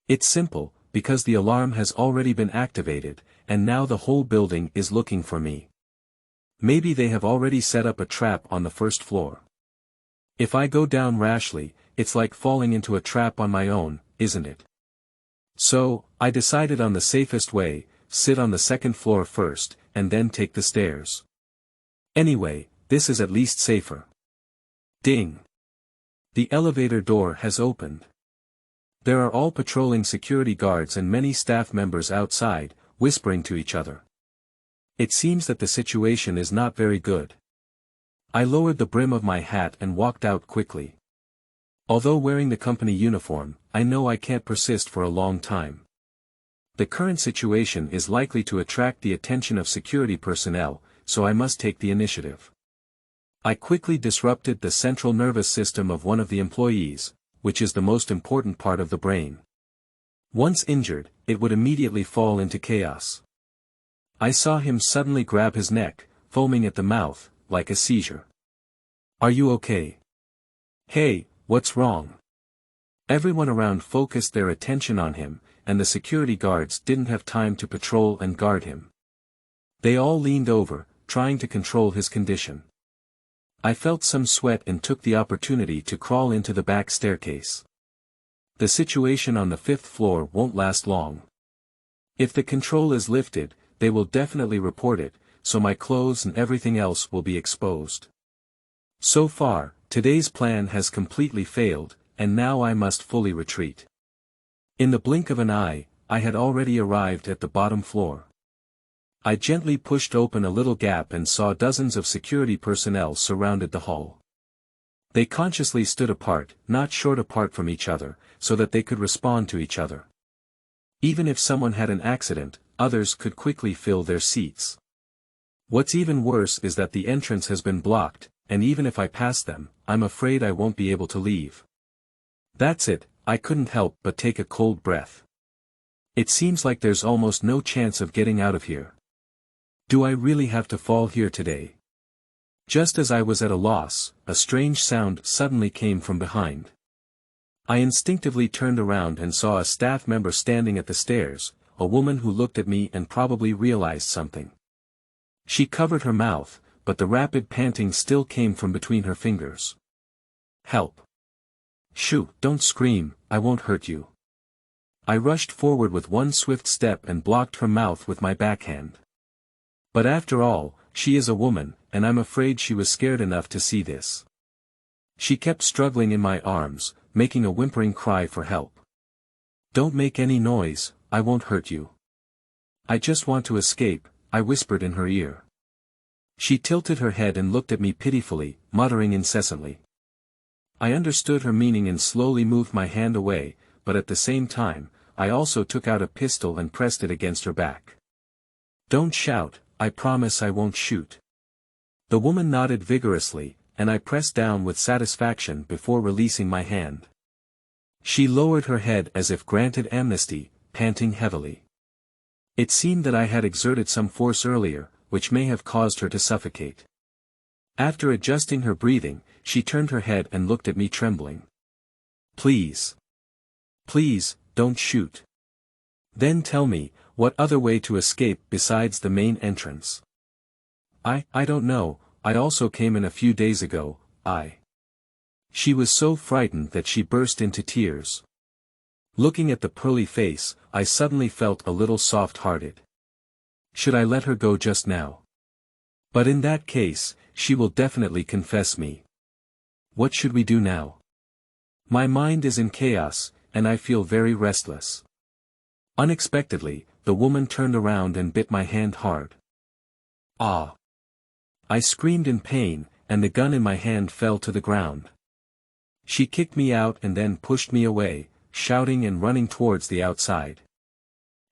It's simple, because the alarm has already been activated, and now the whole building is looking for me. Maybe they have already set up a trap on the first floor. If I go down rashly, it's like falling into a trap on my own, isn't it? So, I decided on the safest way, sit on the second floor first, and then take the stairs. Anyway, this is at least safer. Ding! The elevator door has opened. There are all patrolling security guards and many staff members outside, whispering to each other. It seems that the situation is not very good. I lowered the brim of my hat and walked out quickly. Although wearing the company uniform, I know I can't persist for a long time. The current situation is likely to attract the attention of security personnel, so I must take the initiative. I quickly disrupted the central nervous system of one of the employees, which is the most important part of the brain. Once injured, it would immediately fall into chaos. I saw him suddenly grab his neck, foaming at the mouth, like a seizure. "Are you okay? Hey, what's wrong?" Everyone around focused their attention on him, and the security guards didn't have time to patrol and guard him. They all leaned over, trying to control his condition. I felt some sweat and took the opportunity to crawl into the back staircase. The situation on the 5th floor won't last long. If the control is lifted, they will definitely report it, so my clothes and everything else will be exposed. So far, today's plan has completely failed, and now I must fully retreat. In the blink of an eye, I had already arrived at the bottom floor. I gently pushed open a little gap and saw dozens of security personnel surrounded the hall. They consciously stood apart, not short apart from each other, so that they could respond to each other. Even if someone had an accident, others could quickly fill their seats. What's even worse is that the entrance has been blocked, and even if I pass them, I'm afraid I won't be able to leave. That's it, I couldn't help but take a cold breath. It seems like there's almost no chance of getting out of here. Do I really have to fall here today? Just as I was at a loss, a strange sound suddenly came from behind. I instinctively turned around and saw a staff member standing at the stairs, a woman who looked at me and probably realized something. She covered her mouth, but the rapid panting still came from between her fingers. "Help! Shoo, don't scream, I won't hurt you." I rushed forward with one swift step and blocked her mouth with my backhand. But after all, she is a woman, and I'm afraid she was scared enough to see this. She kept struggling in my arms, making a whimpering cry for help. "Don't make any noise, I won't hurt you. I just want to escape," I whispered in her ear. She tilted her head and looked at me pitifully, muttering incessantly. I understood her meaning and slowly moved my hand away, but at the same time, I also took out a pistol and pressed it against her back. "Don't shout, I promise I won't shoot." The woman nodded vigorously, and I pressed down with satisfaction before releasing my hand. She lowered her head as if granted amnesty, panting heavily. It seemed that I had exerted some force earlier, which may have caused her to suffocate. After adjusting her breathing, she turned her head and looked at me trembling. "Please. Please, don't shoot. Then tell me, What other way to escape besides the main entrance? I don't know, I also came in a few days ago, She was so frightened that she burst into tears. Looking at the pearly face, I suddenly felt a little soft-hearted. Should I let her go just now? But in that case, she will definitely confess me. What should we do now? My mind is in chaos, and I feel very restless. Unexpectedly, the woman turned around and bit my hand hard. Ah! I screamed in pain, and the gun in my hand fell to the ground. She kicked me out and then pushed me away, shouting and running towards the outside.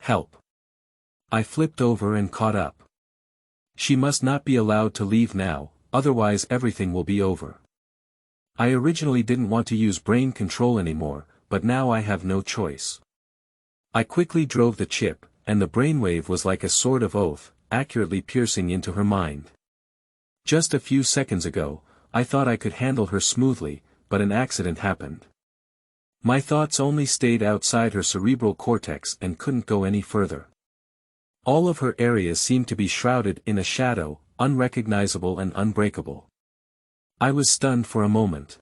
Help! I flipped over and caught up. She must not be allowed to leave now, otherwise everything will be over. I originally didn't want to use brain control anymore, but now I have no choice. I quickly drove the chip, and the brainwave was like a sword of oath, accurately piercing into her mind. Just a few seconds ago, I thought I could handle her smoothly, but an accident happened. My thoughts only stayed outside her cerebral cortex and couldn't go any further. All of her areas seemed to be shrouded in a shadow, unrecognizable and unbreakable. I was stunned for a moment.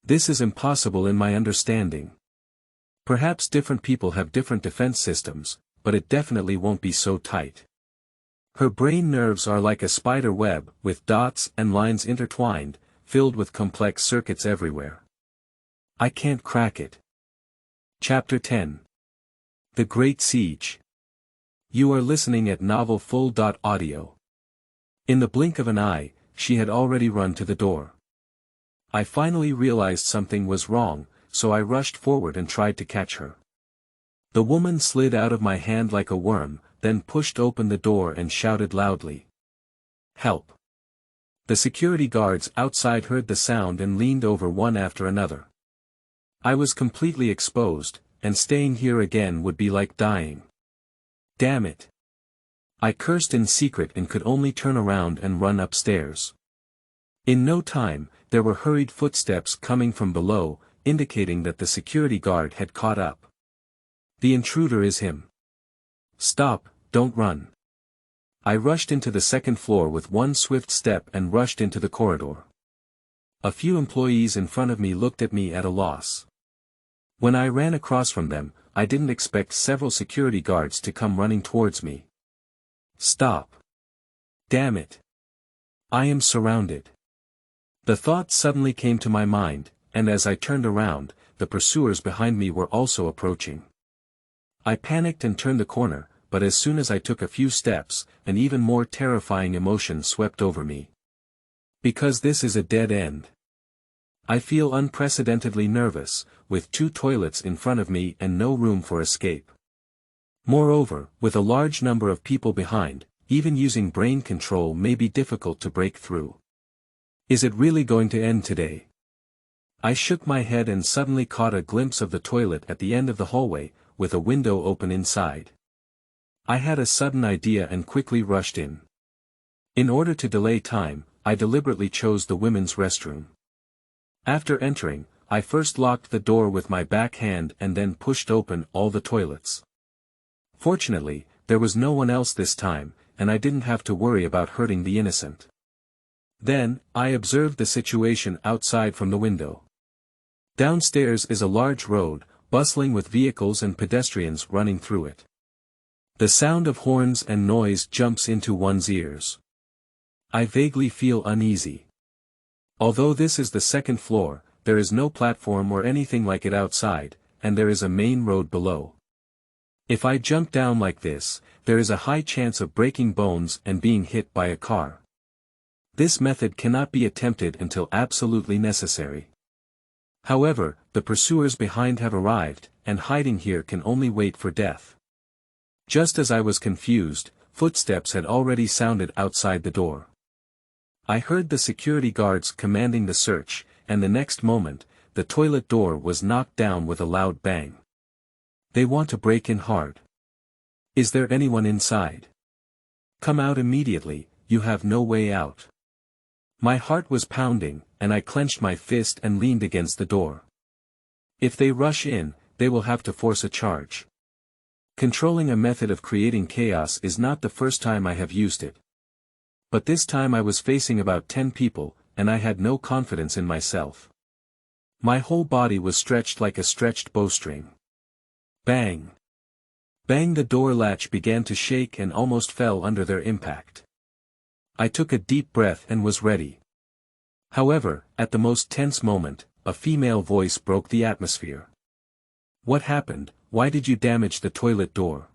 This is impossible in my understanding. Perhaps different people have different defense systems, but it definitely won't be so tight. Her brain nerves are like a spider web, with dots and lines intertwined, filled with complex circuits everywhere. I can't crack it. Chapter 10. The Great Siege. You are listening at novelfull.audio. In the blink of an eye, she had already run to the door. I finally realized something was wrong, so I rushed forward and tried to catch her. The woman slid out of my hand like a worm, then pushed open the door and shouted loudly. Help! The security guards outside heard the sound and leaned over one after another. I was completely exposed, and staying here again would be like dying. Damn it! I cursed in secret and could only turn around and run upstairs. In no time, there were hurried footsteps coming from below, indicating that the security guard had caught up. The intruder is him. Stop, don't run. I rushed into the second floor with one swift step and rushed into the corridor. A few employees in front of me looked at me at a loss. When I ran across from them, I didn't expect several security guards to come running towards me. Stop. Damn it. I am surrounded. The thought suddenly came to my mind, and as I turned around, the pursuers behind me were also approaching. I panicked and turned the corner, but as soon as I took a few steps, an even more terrifying emotion swept over me. Because this is a dead end. I feel unprecedentedly nervous, with 2 toilets in front of me and no room for escape. Moreover, with a large number of people behind, even using brain control may be difficult to break through. Is it really going to end today? I shook my head and suddenly caught a glimpse of the toilet at the end of the hallway, with a window open inside. I had a sudden idea and quickly rushed in. In order to delay time, I deliberately chose the women's restroom. After entering, I first locked the door with my back hand and then pushed open all the toilets. Fortunately, there was no one else this time, and I didn't have to worry about hurting the innocent. Then, I observed the situation outside from the window. Downstairs is a large road, bustling with vehicles and pedestrians running through it. The sound of horns and noise jumps into one's ears. I vaguely feel uneasy. Although this is the second floor, there is no platform or anything like it outside, and there is a main road below. If I jump down like this, there is a high chance of breaking bones and being hit by a car. This method cannot be attempted until absolutely necessary. However, the pursuers behind have arrived, and hiding here can only wait for death. Just as I was confused, footsteps had already sounded outside the door. I heard the security guards commanding the search, and the next moment, the toilet door was knocked down with a loud bang. They want to break in hard. Is there anyone inside? Come out immediately, you have no way out. My heart was pounding, and I clenched my fist and leaned against the door. If they rush in, they will have to force a charge. Controlling a method of creating chaos is not the first time I have used it. But this time I was facing about 10 people, and I had no confidence in myself. My whole body was stretched like a stretched bowstring. Bang! Bang! The door latch began to shake and almost fell under their impact. I took a deep breath and was ready. However, at the most tense moment, a female voice broke the atmosphere. "What happened? Why did you damage the toilet door?"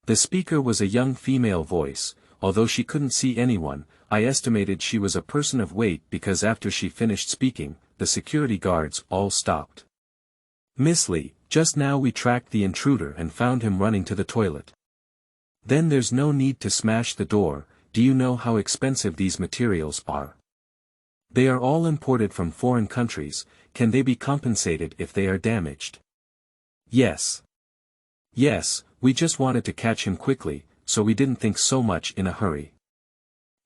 The speaker was a young female voice. Although she couldn't see anyone, I estimated she was a person of weight because after she finished speaking, the security guards all stopped. "Miss Lee, just now we tracked the intruder and found him running to the toilet." "Then there's no need to smash the door. Do you know how expensive these materials are? They are all imported from foreign countries. Can they be compensated if they are damaged?" "Yes. Yes, we just wanted to catch him quickly, so we didn't think so much in a hurry."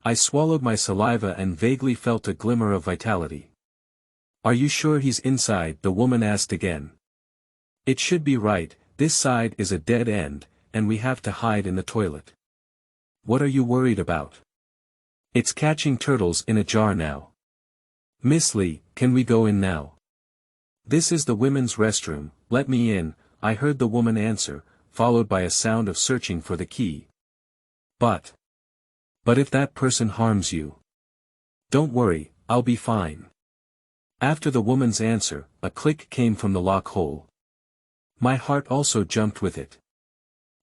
I swallowed my saliva and vaguely felt a glimmer of vitality. "Are you sure he's inside?" the woman asked again. "It should be right. This side is a dead end, and we have to hide in the toilet." "What are you worried about?" "It's catching turtles in a jar now." "Miss Lee, can we go in now?" "This is the women's restroom, let me in," I heard the woman answer, followed by a sound of searching for the key. But if that person harms you?" "Don't worry, I'll be fine." After the woman's answer, a click came from the lock hole. My heart also jumped with it.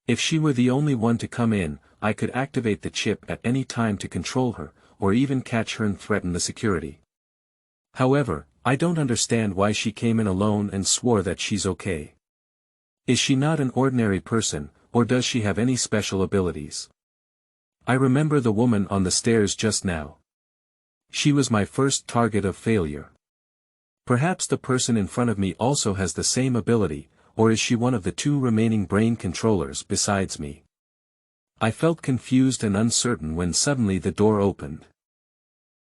If she were the only one to come in, I could activate the chip at any time to control her, or even catch her and threaten the security. However, I don't understand why she came in alone and swore that she's okay. Is she not an ordinary person, or does she have any special abilities? I remember the woman on the stairs just now. She was my first target of failure. Perhaps the person in front of me also has the same ability, or is she one of the two remaining brain controllers besides me? I felt confused and uncertain when suddenly the door opened.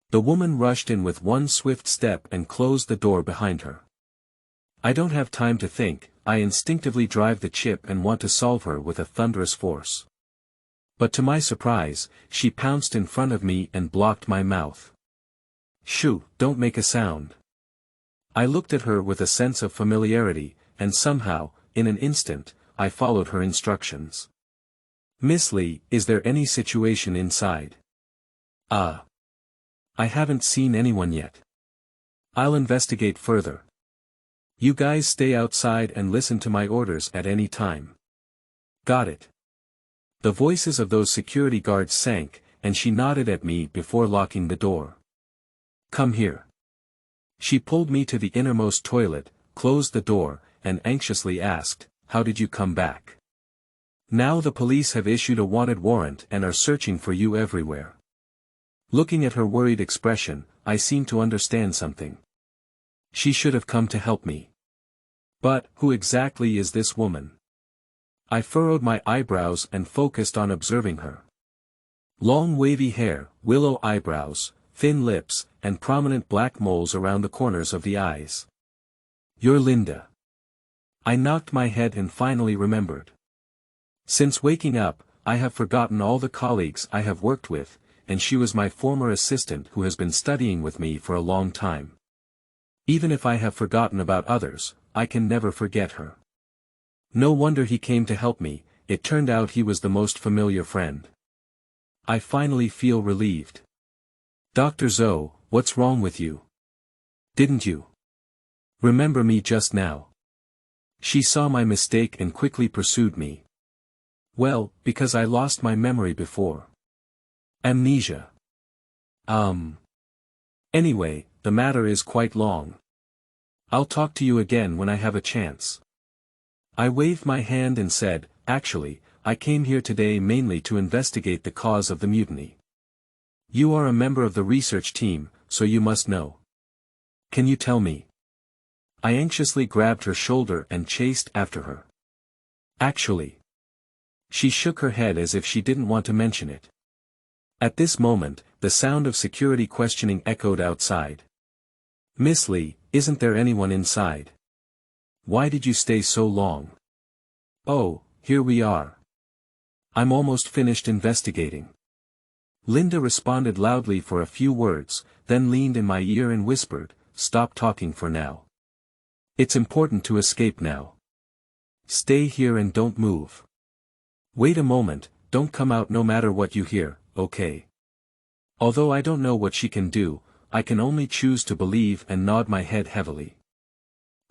The woman rushed in with one swift step and closed the door behind her. I don't have time to think, I instinctively drive the chip and want to solve her with a thunderous force. But to my surprise, she pounced in front of me and blocked my mouth. "Shoo, don't make a sound." I looked at her with a sense of familiarity, and somehow, in an instant, I followed her instructions. "Miss Lee, is there any situation inside?" I haven't seen anyone yet. I'll investigate further. You guys stay outside and listen to my orders at any time." "Got it." The voices of those security guards sank, and she nodded at me before locking the door. "Come here." She pulled me to the innermost toilet, closed the door, and anxiously asked, "How did you come back?" "Now the police have issued a wanted warrant and are searching for you everywhere." Looking at her worried expression, I seemed to understand something. She should have come to help me. But, who exactly is this woman? I furrowed my eyebrows and focused on observing her. Long wavy hair, willow eyebrows, thin lips, and prominent black moles around the corners of the eyes. "You're Linda." I knocked my head and finally remembered. Since waking up, I have forgotten all the colleagues I have worked with, and she was my former assistant who has been studying with me for a long time. Even if I have forgotten about others, I can never forget her. No wonder he came to help me, it turned out he was the most familiar friend. I finally feel relieved. "Dr. Zhou, what's wrong with you? Didn't you remember me just now?" She saw my mistake and quickly pursued me. "Well, because I lost my memory before. Amnesia. Anyway, the matter is quite long. I'll talk to you again when I have a chance." I waved my hand and said, "Actually, I came here today mainly to investigate the cause of the mutiny. You are a member of the research team, so you must know. Can you tell me?" I anxiously grabbed her shoulder and chased after her. "Actually." She shook her head as if she didn't want to mention it. At this moment, the sound of security questioning echoed outside. "Miss Lee, isn't there anyone inside? Why did you stay so long?" "Oh, here we are. I'm almost finished investigating. Linda responded loudly for a few words, then leaned in my ear and whispered, "Stop talking for now. It's important to escape now. Stay here and don't move. Wait a moment, don't come out no matter what you hear, okay?" Although I don't know what she can do, I can only choose to believe and nod my head heavily.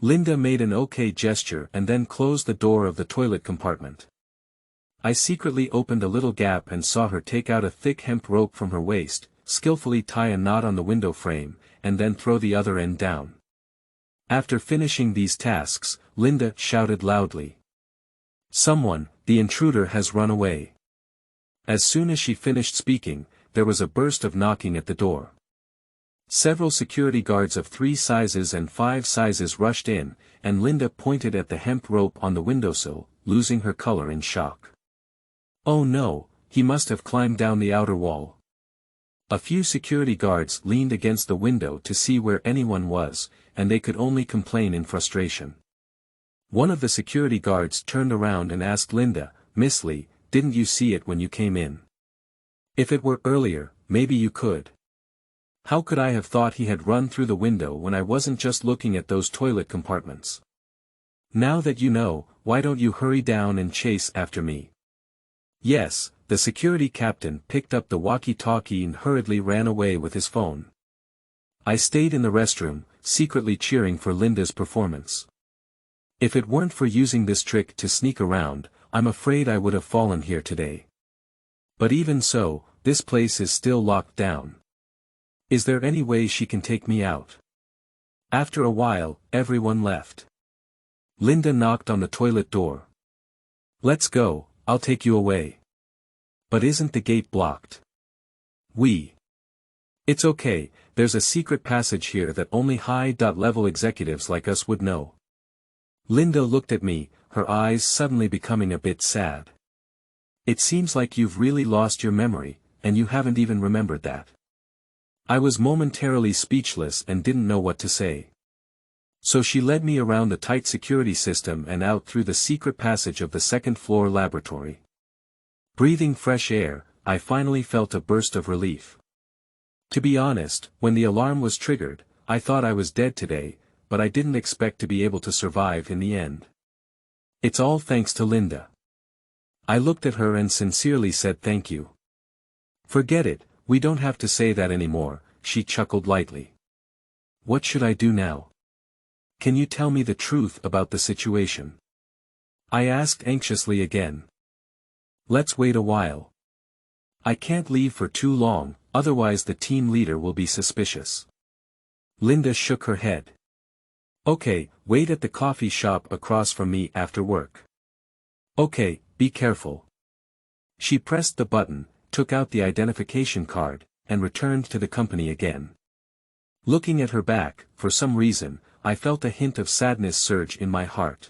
Linda made an okay gesture and then closed the door of the toilet compartment. I secretly opened a little gap and saw her take out a thick hemp rope from her waist, skillfully tie a knot on the window frame, and then throw the other end down. After finishing these tasks, Linda shouted loudly, "Someone, the intruder has run away." As soon as she finished speaking, there was a burst of knocking at the door. Several security guards of 3 sizes and 5 sizes rushed in, and Linda pointed at the hemp rope on the windowsill, losing her color in shock. "Oh no, he must have climbed down the outer wall." A few security guards leaned against the window to see where anyone was, and they could only complain in frustration. One of the security guards turned around and asked Linda, "Miss Lee, didn't you see it when you came in? If it were earlier, maybe you could. How could I have thought he had run through the window when I wasn't just looking at those toilet compartments? Now that you know, why don't you hurry down and chase after me?" Yes, the security captain picked up the walkie-talkie and hurriedly ran away with his phone. I stayed in the restroom, secretly cheering for Linda's performance. If it weren't for using this trick to sneak around, I'm afraid I would have fallen here today. But even so, this place is still locked down. Is there any way she can take me out? After a while, everyone left. Linda knocked on the toilet door. "Let's go, I'll take you away." "But isn't the gate blocked?" It's okay, there's a secret passage here that only high-level executives like us would know." Linda looked at me, her eyes suddenly becoming a bit sad. "It seems like you've really lost your memory, and you haven't even remembered that." I was momentarily speechless and didn't know what to say. So she led me around the tight security system and out through the secret passage of the second-floor laboratory. Breathing fresh air, I finally felt a burst of relief. To be honest, when the alarm was triggered, I thought I was dead today, but I didn't expect to be able to survive in the end. It's all thanks to Linda. I looked at her and sincerely said thank you. "Forget it, we don't have to say that anymore," she chuckled lightly. "What should I do now? Can you tell me the truth about the situation?" I asked anxiously again. "Let's wait a while. I can't leave for too long, otherwise the team leader will be suspicious." Linda shook her head. "Okay, wait at the coffee shop across from me after work. Okay, be careful." She pressed the button, took out the identification card, and returned to the company again. Looking at her back, for some reason, I felt a hint of sadness surge in my heart.